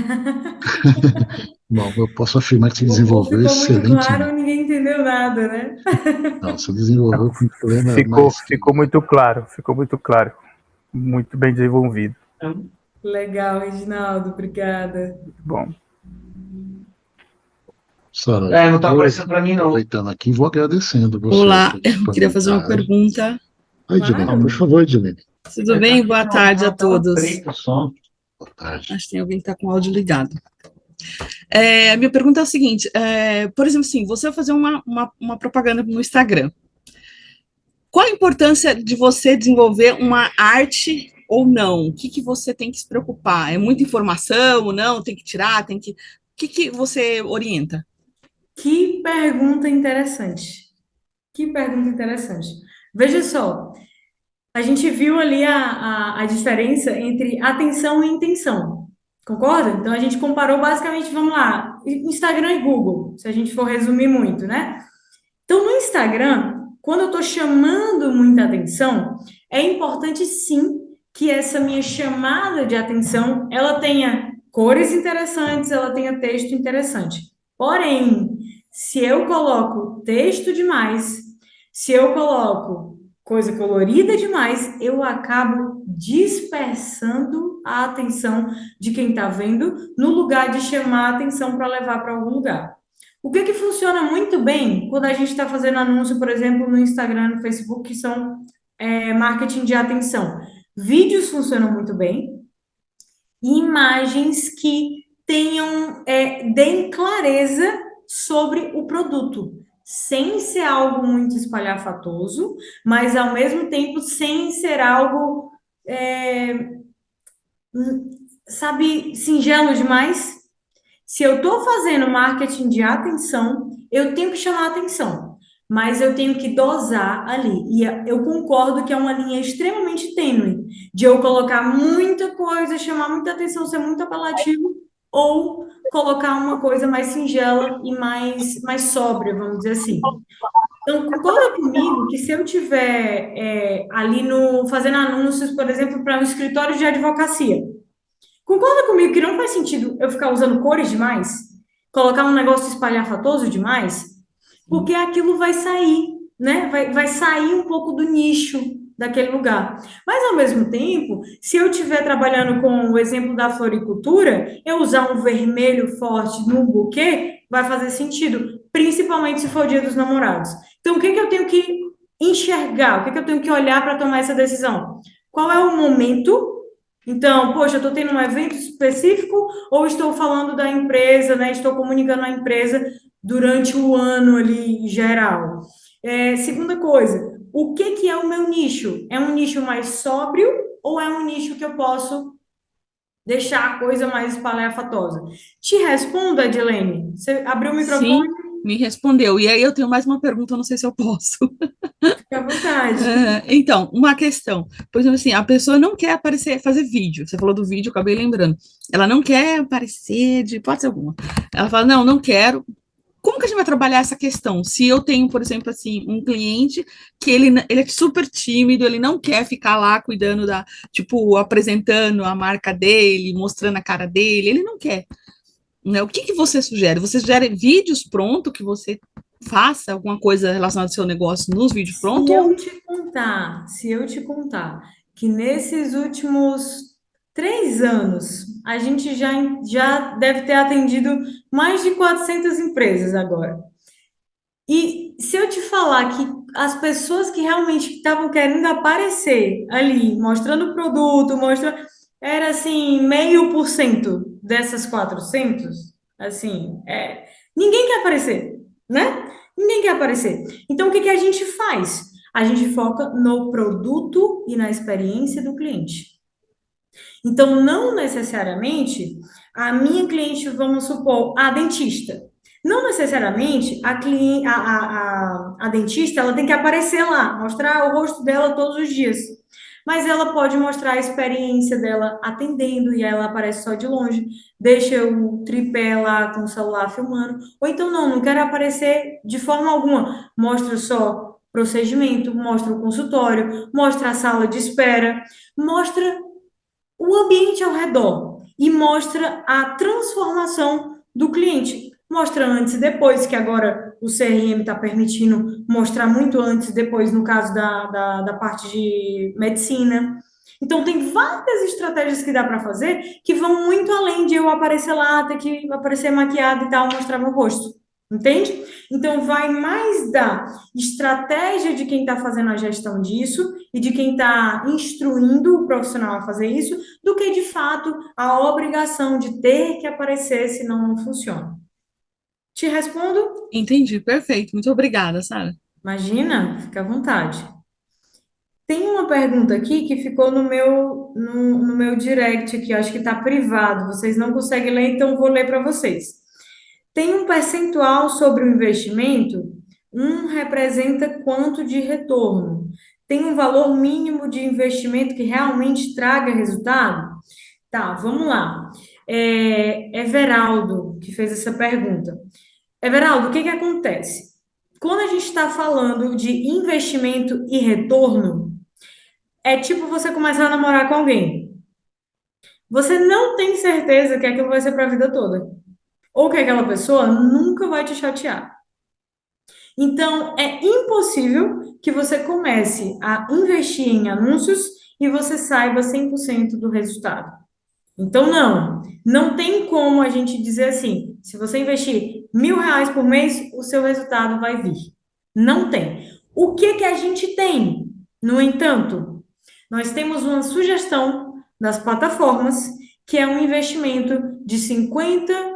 Bom, eu posso afirmar que você Ou desenvolveu ficou muito claro ou excelentemente. ninguém entendeu nada, né? Não, você desenvolveu com plena Ficou maestria. muito claro, ficou muito claro. Muito bem desenvolvido. Legal, Reginaldo, obrigada. Bom, Sara, Não tá aparecendo para mim, não. aproveitando aqui, vou agradecendo você Olá, pela eu queria fazer uma disponibilidade. pergunta. Edilene, por Claro. favor, Edilene. Tudo bem? Boa tarde a todos. Boa tarde. Acho que tem alguém que está com o áudio ligado. A minha pergunta é a seguinte: por exemplo, assim, você vai fazer uma propaganda no Instagram. Qual a importância de você desenvolver uma arte ou não? O que, que você tem que se preocupar? É muita informação ou não? Tem que tirar? Tem que. O que, que você orienta? Que pergunta interessante. Que pergunta interessante. Veja só, a gente viu ali a diferença entre atenção e intenção. Concorda? Então a gente comparou basicamente, vamos lá, Instagram e Google, se a gente for resumir muito, né? Então no Instagram, quando eu estou chamando muita atenção, é importante sim que essa minha chamada de atenção ela tenha cores interessantes, ela tenha texto interessante. Porém, se eu coloco texto demais, se eu coloco coisa colorida demais, eu acabo dispersando a atenção de quem está vendo, no lugar de chamar a atenção para levar para algum lugar. O que que funciona muito bem quando a gente está fazendo anúncio, por exemplo, no Instagram, no Facebook, que são marketing de atenção? Vídeos funcionam muito bem, e imagens que deem clareza sobre o produto, sem ser algo muito espalhafatoso, mas ao mesmo tempo sem ser algo, é, sabe, singelo demais. Se eu estou fazendo marketing de atenção, eu tenho que chamar atenção, mas eu tenho que dosar ali. E eu concordo que é uma linha extremamente tênue de eu colocar muita coisa, chamar muita atenção, ser muito apelativo ou colocar uma coisa mais singela e mais sóbria, vamos dizer assim. Então, concorda comigo que se eu tiver ali no fazendo anúncios, por exemplo, para um escritório de advocacia, concorda comigo que não faz sentido eu ficar usando cores demais? Colocar um negócio espalhafatoso demais? Porque aquilo vai sair, né? Vai sair um pouco do nicho daquele lugar. Mas, ao mesmo tempo, se eu estiver trabalhando com o exemplo da floricultura, eu usar um vermelho forte no buquê vai fazer sentido, principalmente se for o Dia dos Namorados. Então, o que que eu tenho que enxergar? O que que eu tenho que olhar para tomar essa decisão? Qual é o momento? Então, poxa, eu estou tendo um evento específico ou estou falando da empresa, né? Estou comunicando a empresa durante o ano ali geral. Segunda coisa, o que que é o meu nicho? É um nicho mais sóbrio ou é um nicho que eu posso deixar a coisa mais espalhafatosa? Te respondo, Edilene. Você abriu o microfone, Sim, me respondeu. E aí eu tenho mais uma pergunta, eu não sei se eu posso. fica à vontade. Então, uma questão. Por exemplo, assim, a pessoa não quer aparecer, fazer vídeo. Você falou do vídeo, eu acabei lembrando. Ela não quer aparecer de hipótese alguma. Ela fala, não, não quero. Como que a gente vai trabalhar essa questão? Se eu tenho, por exemplo, assim, um cliente que ele é super tímido, ele não quer ficar lá cuidando tipo, apresentando a marca dele, mostrando a cara dele, ele não quer, né? O que que você sugere? Você sugere vídeos pronto que você faça alguma coisa relacionada ao seu negócio nos vídeos pronto? Se eu te contar que nesses últimos 3 anos a gente já deve ter atendido mais de 400 empresas agora. E se eu te falar que as pessoas que realmente estavam querendo aparecer ali, mostrando o produto, mostrando, era assim, 0,5% dessas 400, assim, ninguém quer aparecer, né? Ninguém quer aparecer. Então, o que que a gente faz? A gente foca no produto e na experiência do cliente. Então, não necessariamente a minha cliente, vamos supor, a dentista. Não necessariamente a dentista ela tem que aparecer lá, mostrar o rosto dela todos os dias. Mas ela pode mostrar a experiência dela atendendo e ela aparece só de longe, deixa o tripé lá com o celular filmando. Ou então, não quero aparecer de forma alguma. Mostra só procedimento, mostra o consultório, mostra a sala de espera, mostra o ambiente ao redor e mostra a transformação do cliente. Mostra antes e depois, que agora o CRM está permitindo mostrar muito antes e depois, no caso da parte de medicina. Então, tem várias estratégias que dá para fazer que vão muito além de eu aparecer lá, ter que aparecer maquiada e tal, mostrar meu rosto. Entende? Então, vai mais da estratégia de quem está fazendo a gestão disso e de quem está instruindo o profissional a fazer isso, do que, de fato, a obrigação de ter que aparecer, senão não funciona. Te respondo? Entendi, perfeito. Muito obrigada, Sara. Imagina, fica à vontade. Tem uma pergunta aqui que ficou no meu direct aqui, acho que está privado, vocês não conseguem ler, então vou ler para vocês. Tem um percentual sobre o investimento? Um representa quanto de retorno? Tem um valor mínimo de investimento que realmente traga resultado? Tá, vamos lá. Everaldo, que fez essa pergunta. Everaldo, o que que acontece? Quando a gente está falando de investimento e retorno, é tipo você começar a namorar com alguém. Você não tem certeza que aquilo vai ser para a vida toda. Ou que aquela pessoa nunca vai te chatear. Então, é impossível que você comece a investir em anúncios e você saiba 100% do resultado. Então, não tem como a gente dizer assim, se você investir R$ 1.000 por mês, o seu resultado vai vir. Não tem. O que que a gente tem? No entanto, nós temos uma sugestão das plataformas que é um investimento de R$ 50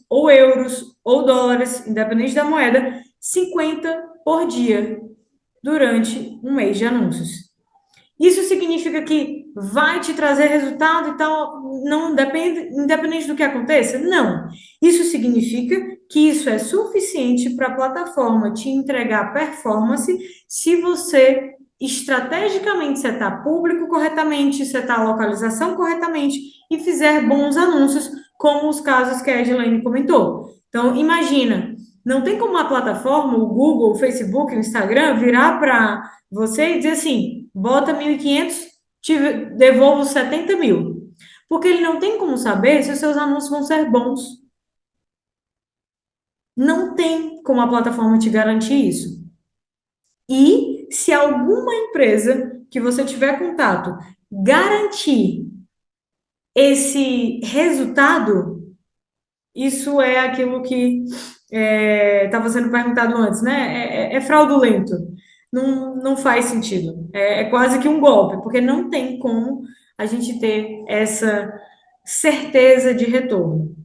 ou euros ou dólares, independente da moeda, 50 por dia durante um mês de anúncios. Isso significa que vai te trazer resultado e tal, não depende, independente do que aconteça? Não. Isso significa que isso é suficiente para a plataforma te entregar performance se você estrategicamente setar público corretamente, setar a localização corretamente e fizer bons anúncios como os casos que a Edilene comentou. Então, imagina, não tem como uma plataforma, o Google, o Facebook, o Instagram, virar para você e dizer assim, bota 1.500, devolvo 70 mil. Porque ele não tem como saber se os seus anúncios vão ser bons. Não tem como a plataforma te garantir isso. E se alguma empresa que você tiver contato garantir esse resultado, isso é aquilo que estava sendo perguntado antes, né? É fraudulento. Não faz sentido. É quase que um golpe, porque não tem como a gente ter essa certeza de retorno.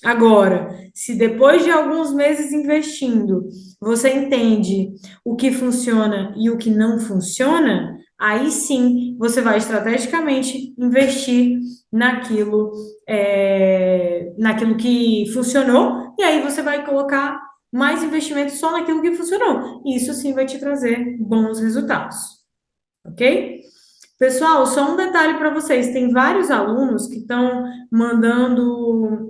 Agora, se depois de alguns meses investindo, você entende o que funciona e o que não funciona, aí sim você vai estrategicamente investir naquilo, naquilo que funcionou, e aí você vai colocar mais investimento só naquilo que funcionou. Isso sim vai te trazer bons resultados, ok? Pessoal, só um detalhe para vocês: tem vários alunos que estão mandando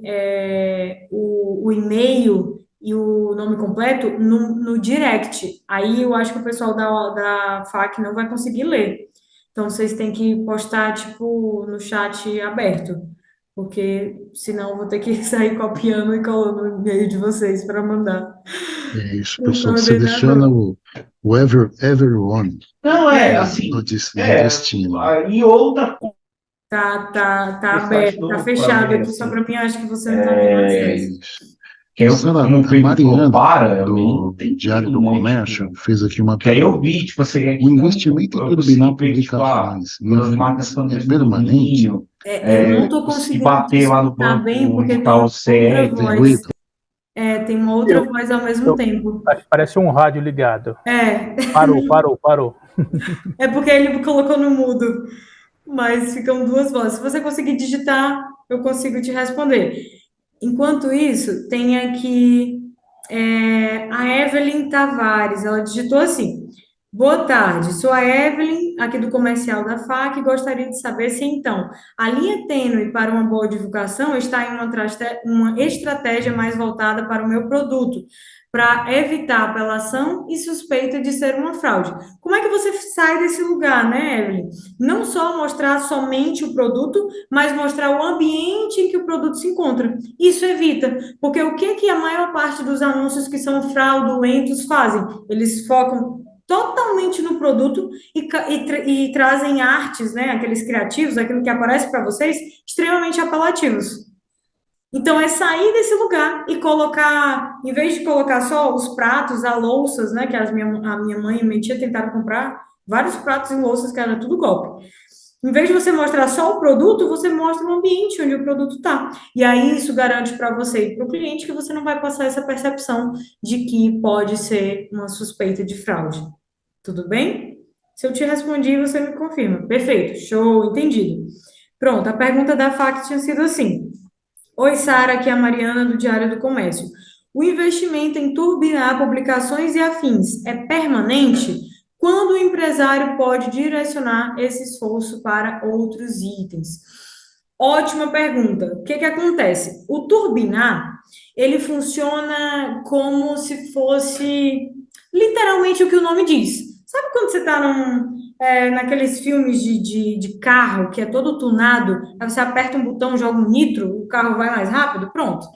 o e-mail e o nome completo no direct. Aí eu acho que o pessoal da FAC não vai conseguir ler. Então vocês têm que postar, tipo, no chat aberto, porque senão eu vou ter que sair copiando e colando no e-mail de vocês para mandar É isso, o pessoal. Seleciona coordenador. o everyone Não, É, assim, no destino. e outra tá aberto, tá questão para fechado mim, aqui só assim, para mim, acho que você não tá tendo acesso. Isso. que eu, Sara, como a o Pedro Mariana, para, eu nem do entendi, Diário do né? Comércio, Tipo, fez aqui uma que aí eu pergunta. vi, tipo assim, O investimento em eu turbinar consegui ver, tipo, publicações quando as marcas estão é dentro do permanente? domínio, Eu não tô consegui conseguindo te bater lá no escutar banco bem, onde porque está tem o uma outra CR. Tem voz. ruído? Tem uma outra Eu, voz ao mesmo eu tempo. acho que parece um rádio ligado. É, Parou. é porque ele colocou no mudo, mas ficam duas vozes. Se você conseguir digitar, eu consigo te responder. Enquanto isso, tem aqui a Evelyn Tavares. Ela digitou assim: Boa tarde, sou a Evelyn, aqui do comercial da FAC, e gostaria de saber se então a linha tênue para uma boa divulgação está em uma estratégia mais voltada para o meu produto, para evitar apelação e suspeita de ser uma fraude. Como é que você sai desse lugar, né, Evelyn? Não só mostrar somente o produto, mas mostrar o ambiente em que o produto se encontra. Isso evita, porque o que a maior parte dos anúncios que são fraudulentos fazem? Eles focam totalmente no produto e trazem artes, né, aqueles criativos, aquilo que aparece para vocês, extremamente apelativos. Então, é sair desse lugar e colocar, em vez de colocar só os pratos, as louças, né, que a minha mãe e minha tia tentaram comprar, vários pratos e louças que era tudo golpe. Em vez de você mostrar só o produto, você mostra o ambiente onde o produto está. E aí isso garante para você e para o cliente que você não vai passar essa percepção de que pode ser uma suspeita de fraude. Tudo bem? Se eu te respondi, você me confirma. Perfeito, show, entendido. Pronto, a pergunta da FAQ tinha sido assim: Oi, Sara, aqui é a Mariana do Diário do Comércio. O investimento em turbinar publicações e afins é permanente? Quando o empresário pode direcionar esse esforço para outros itens? Ótima pergunta. O que acontece? O turbinar, ele funciona como se fosse literalmente o que o nome diz. Sabe quando você está naqueles filmes de carro que é todo tunado, aí você aperta um botão, joga um nitro, o carro vai mais rápido? Pronto.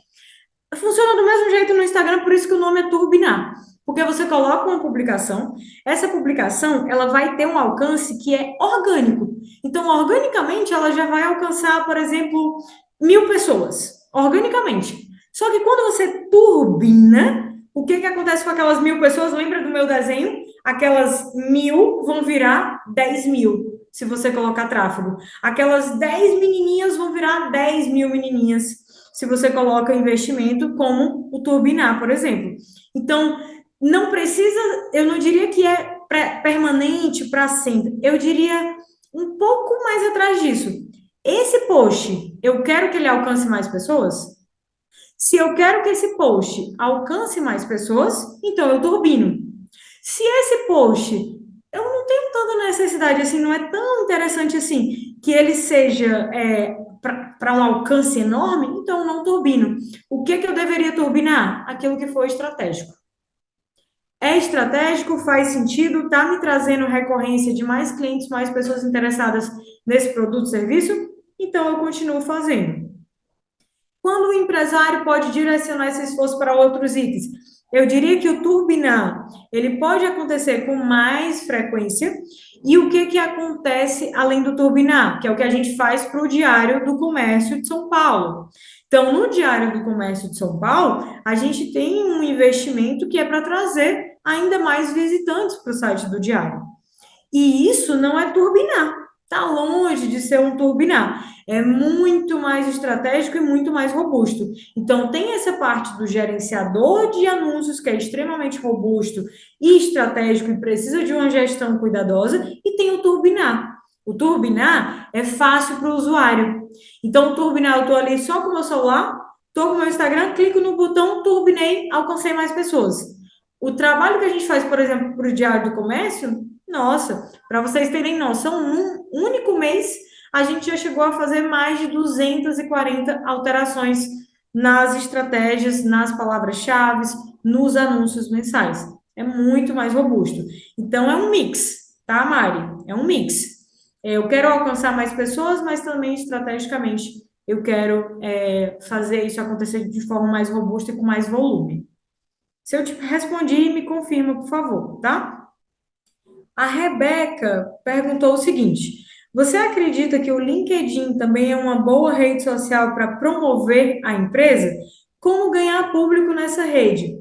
Funciona do mesmo jeito no Instagram, por isso que o nome é turbinar. Porque você coloca uma publicação, essa publicação ela vai ter um alcance que é orgânico. Então, organicamente, ela já vai alcançar, por exemplo, 1.000 pessoas. Organicamente. Só que quando você turbina, o que acontece com aquelas 1.000 pessoas? Lembra do meu desenho? Aquelas 1.000 vão virar 10.000, se você colocar tráfego. Aquelas 10 menininhas vão virar 10.000 menininhas, se você coloca investimento como o turbinar, por exemplo. Então, não precisa, eu não diria que é permanente para sempre, eu diria um pouco mais atrás disso. Esse post, eu quero que ele alcance mais pessoas? Se eu quero que esse post alcance mais pessoas, então eu turbino. Se esse post, eu não tenho tanta necessidade assim, não é tão interessante assim, que ele seja para um alcance enorme, então eu não turbino. O que que eu deveria turbinar? Aquilo que for estratégico. É estratégico, faz sentido, está me trazendo recorrência de mais clientes, mais pessoas interessadas nesse produto ou serviço, então eu continuo fazendo. Quando o empresário pode direcionar esse esforço para outros itens? Eu diria que o turbinar, ele pode acontecer com mais frequência. E o que que acontece além do turbinar? Que é o que a gente faz para o Diário do Comércio de São Paulo. Então, no Diário do Comércio de São Paulo, a gente tem um investimento que é para trazer ainda mais visitantes para o site do Diário. E isso não é turbinar. Está longe de ser um turbinar. É muito mais estratégico e muito mais robusto. Então, tem essa parte do gerenciador de anúncios, que é extremamente robusto e estratégico e precisa de uma gestão cuidadosa, e tem o turbinar. O turbinar é fácil para o usuário. Então, o turbinar, eu estou ali só com o meu celular, estou com o meu Instagram, clico no botão, turbinei, alcancei mais pessoas. O trabalho que a gente faz, por exemplo, para o Diário do Comércio, nossa, para vocês terem noção, num único mês, a gente já chegou a fazer mais de 240 alterações nas estratégias, nas palavras-chave, nos anúncios mensais. É muito mais robusto. Então, é um mix, tá, Mari? É um mix. Eu quero alcançar mais pessoas, mas também, estrategicamente, eu quero fazer isso acontecer de forma mais robusta e com mais volume. Se eu te respondi, me confirma, por favor, tá? A Rebeca perguntou o seguinte: você acredita que o LinkedIn também é uma boa rede social para promover a empresa? Como ganhar público nessa rede?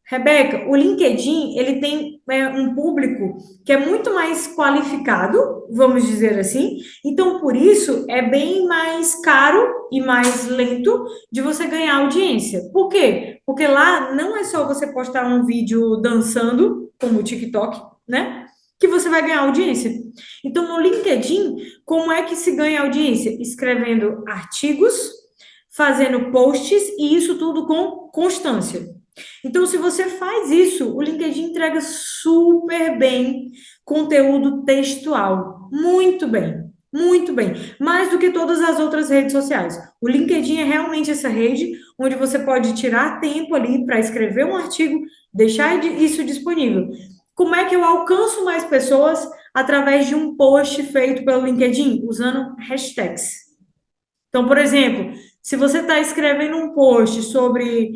Rebeca, o LinkedIn ele tem um público que é muito mais qualificado, vamos dizer assim. Então, por isso, é bem mais caro e mais lento de você ganhar audiência. Por quê? Porque lá não é só você postar um vídeo dançando, como o TikTok, né? Que você vai ganhar audiência. Então, no LinkedIn, como é que se ganha audiência? Escrevendo artigos, fazendo posts e isso tudo com constância. Então, se você faz isso, o LinkedIn entrega super bem conteúdo textual. Muito bem. Muito bem. Mais do que todas as outras redes sociais. O LinkedIn é realmente essa rede onde você pode tirar tempo ali para escrever um artigo, deixar isso disponível. Como é que eu alcanço mais pessoas através de um post feito pelo LinkedIn? Usando hashtags. Então, por exemplo, se você está escrevendo um post sobre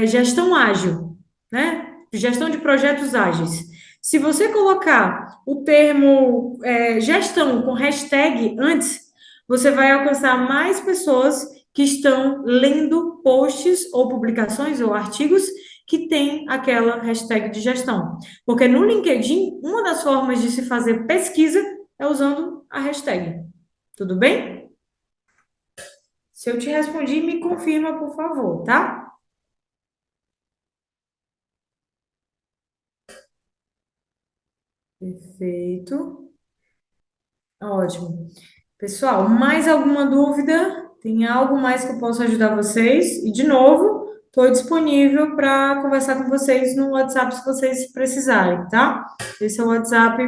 gestão ágil, né? Gestão de projetos ágeis. Se você colocar o termo gestão com hashtag antes, você vai alcançar mais pessoas que estão lendo posts ou publicações ou artigos que tem aquela hashtag de gestão. Porque no LinkedIn, uma das formas de se fazer pesquisa é usando a hashtag. Tudo bem? Se eu te respondi, me confirma, por favor, tá? Perfeito. Ótimo. Pessoal, mais alguma dúvida? Tem algo mais que eu possa ajudar vocês? E, de novo, estou disponível para conversar com vocês no WhatsApp se vocês precisarem, tá? Esse é o WhatsApp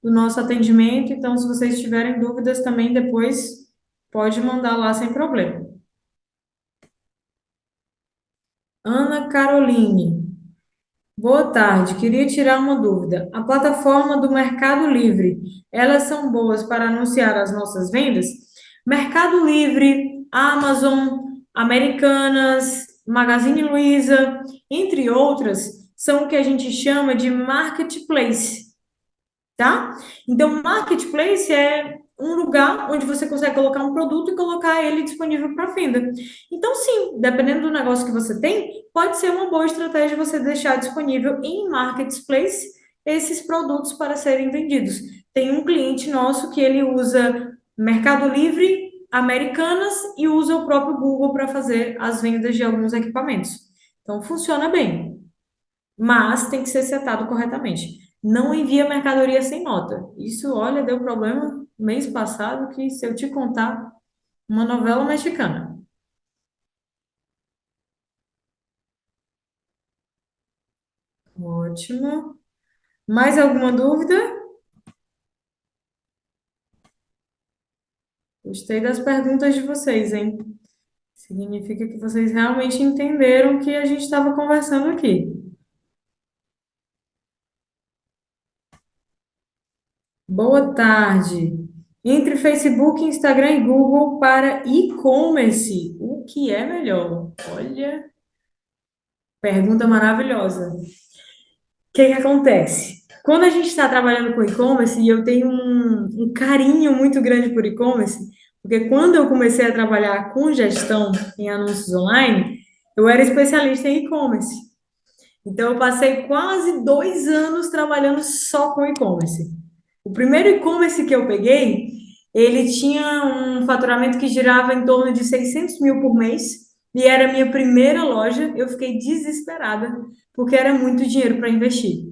do nosso atendimento, então, se vocês tiverem dúvidas também, depois pode mandar lá sem problema. Ana Caroline. Boa tarde, queria tirar uma dúvida. A plataforma do Mercado Livre, elas são boas para anunciar as nossas vendas? Mercado Livre, Amazon, Americanas, Magazine Luiza, entre outras, são o que a gente chama de marketplace, tá? Então, marketplace é um lugar onde você consegue colocar um produto e colocar ele disponível para venda. Então, sim, dependendo do negócio que você tem, pode ser uma boa estratégia você deixar disponível em marketplace esses produtos para serem vendidos. Tem um cliente nosso que ele usa Mercado Livre, Americanas e usa o próprio Google para fazer as vendas de alguns equipamentos. Então, funciona bem, mas tem que ser setado corretamente. Não envia mercadoria sem nota. Isso, olha, deu problema mês passado que, se eu te contar, uma novela mexicana. Ótimo. Mais alguma dúvida? Gostei das perguntas de vocês, hein? Significa que vocês realmente entenderam o que a gente estava conversando aqui. Boa tarde. Entre Facebook, Instagram e Google para e-commerce, o que é melhor? Olha, pergunta maravilhosa. O que que acontece? Quando a gente está trabalhando com e-commerce, e eu tenho um carinho muito grande por e-commerce, porque quando eu comecei a trabalhar com gestão em anúncios online, eu era especialista em e-commerce. Então, eu passei quase 2 anos trabalhando só com e-commerce. O primeiro e-commerce que eu peguei, ele tinha um faturamento que girava em torno de 600 mil por mês, e era a minha primeira loja. Eu fiquei desesperada, porque era muito dinheiro para investir.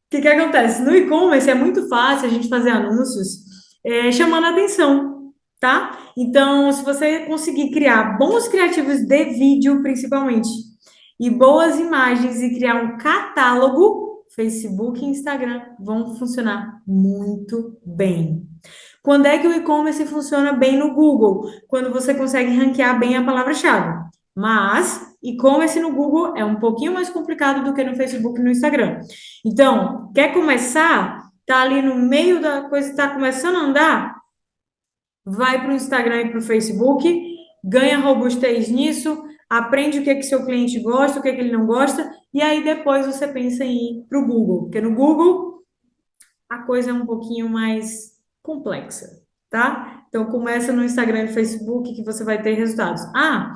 O que que acontece? No e-commerce é muito fácil a gente fazer anúncios chamando a atenção, tá? Então, se você conseguir criar bons criativos de vídeo, principalmente, e boas imagens e criar um catálogo, Facebook e Instagram vão funcionar muito bem. Quando é que o e-commerce funciona bem no Google? Quando você consegue ranquear bem a palavra-chave. Mas e-commerce no Google é um pouquinho mais complicado do que no Facebook e no Instagram. Então, quer começar? Tá ali no meio da coisa, está começando a andar? Vai para o Instagram e para o Facebook, ganha robustez nisso, aprende o que é que seu cliente gosta, o que é que ele não gosta, e aí depois você pensa em ir para o Google, porque no Google a coisa é um pouquinho mais complexa, tá? Então começa no Instagram e Facebook que você vai ter resultados. Ah,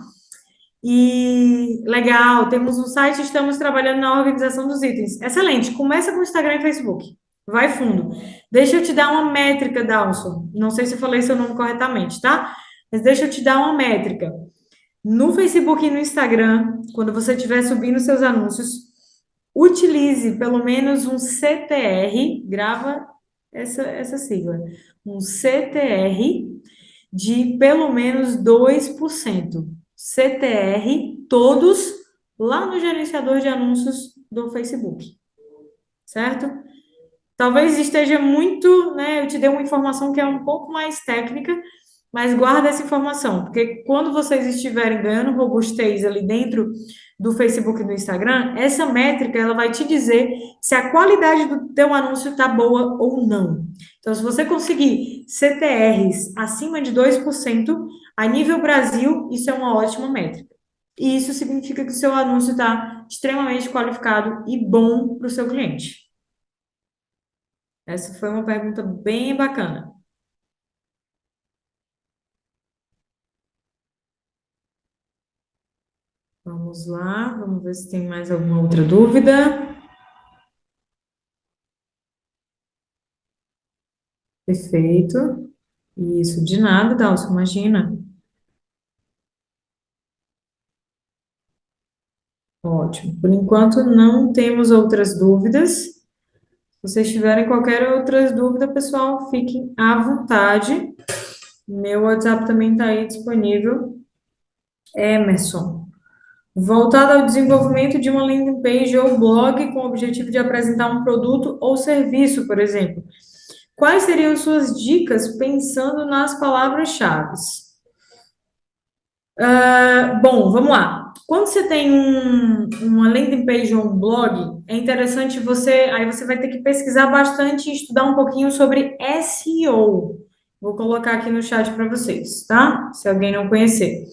e legal, temos um site, estamos trabalhando na organização dos itens. Excelente, começa com o Instagram e Facebook. Vai fundo. Deixa eu te dar uma métrica, Dalson. Não sei se eu falei seu nome corretamente, tá? Mas deixa eu te dar uma métrica. No Facebook e no Instagram, quando você estiver subindo seus anúncios, utilize pelo menos um CTR, grava essa sigla, um CTR de pelo menos 2%. CTR, todos lá no gerenciador de anúncios do Facebook, certo? Talvez esteja muito, né? Eu te dei uma informação que é um pouco mais técnica, mas guarda essa informação, porque quando vocês estiverem ganhando robustez ali dentro do Facebook e do Instagram, essa métrica ela vai te dizer se a qualidade do teu anúncio está boa ou não. Então, se você conseguir CTRs acima de 2%, a nível Brasil, isso é uma ótima métrica. E isso significa que o seu anúncio está extremamente qualificado e bom para o seu cliente. Essa foi uma pergunta bem bacana. Vamos lá, vamos ver se tem mais alguma outra dúvida. Perfeito. Isso, de nada, Dalson, imagina. Ótimo. Por enquanto, não temos outras dúvidas. Se vocês tiverem qualquer outra dúvida, pessoal, fiquem à vontade. Meu WhatsApp também está aí disponível. Emerson. Voltado ao desenvolvimento de uma landing page ou blog com o objetivo de apresentar um produto ou serviço, por exemplo. Quais seriam suas dicas pensando nas palavras-chave? Bom, vamos lá. Quando você tem uma landing page ou um blog, é interessante aí você vai ter que pesquisar bastante e estudar um pouquinho sobre SEO. Vou colocar aqui no chat para vocês, tá? Se alguém não conhecer.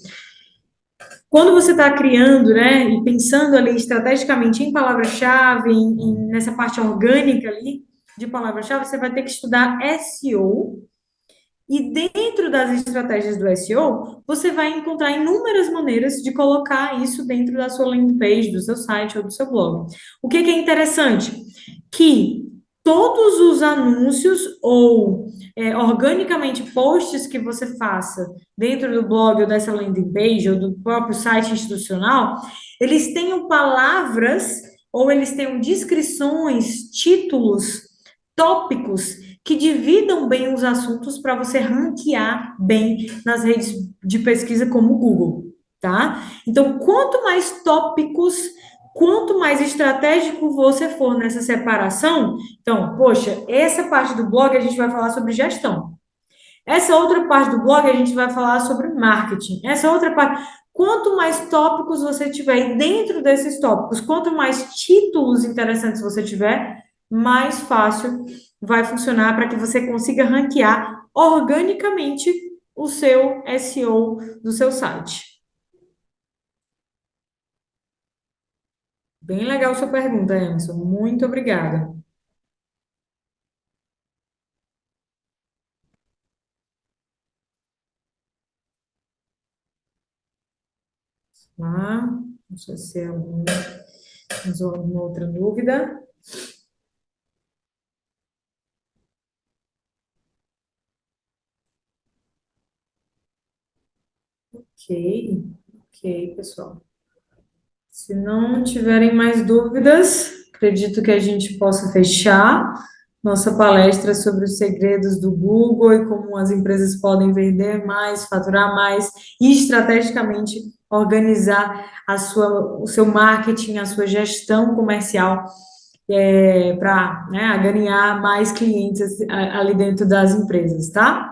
Quando você está criando, né, e pensando ali estrategicamente em palavra-chave, nessa parte orgânica ali de palavra-chave, você vai ter que estudar SEO. E dentro das estratégias do SEO, você vai encontrar inúmeras maneiras de colocar isso dentro da sua landing page, do seu site ou do seu blog. O que é interessante? Que todos os anúncios ou organicamente posts que você faça dentro do blog ou dessa landing page ou do próprio site institucional, eles tenham palavras ou eles tenham descrições, títulos, tópicos que dividam bem os assuntos para você ranquear bem nas redes de pesquisa como o Google, tá? Então, quanto mais tópicos, quanto mais estratégico você for nessa separação, então, poxa, essa parte do blog a gente vai falar sobre gestão. Essa outra parte do blog a gente vai falar sobre marketing. Essa outra parte, quanto mais tópicos você tiver, e dentro desses tópicos, quanto mais títulos interessantes você tiver, mais fácil vai funcionar para que você consiga ranquear organicamente o seu SEO do seu site. Bem legal sua pergunta, Emerson. Muito obrigada. Tá? Não sei se é alguma outra dúvida. Ok, ok, pessoal. Se não tiverem mais dúvidas, acredito que a gente possa fechar nossa palestra sobre os segredos do Google e como as empresas podem vender mais, faturar mais e estrategicamente organizar o seu marketing, a sua gestão comercial para, né, ganhar mais clientes ali dentro das empresas, tá?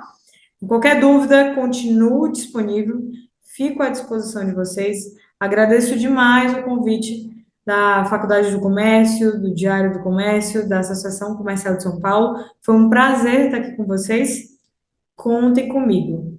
Qualquer dúvida, continuo disponível, fico à disposição de vocês. Agradeço demais o convite da Faculdade do Comércio, do Diário do Comércio, da Associação Comercial de São Paulo. Foi um prazer estar aqui com vocês. Contem comigo.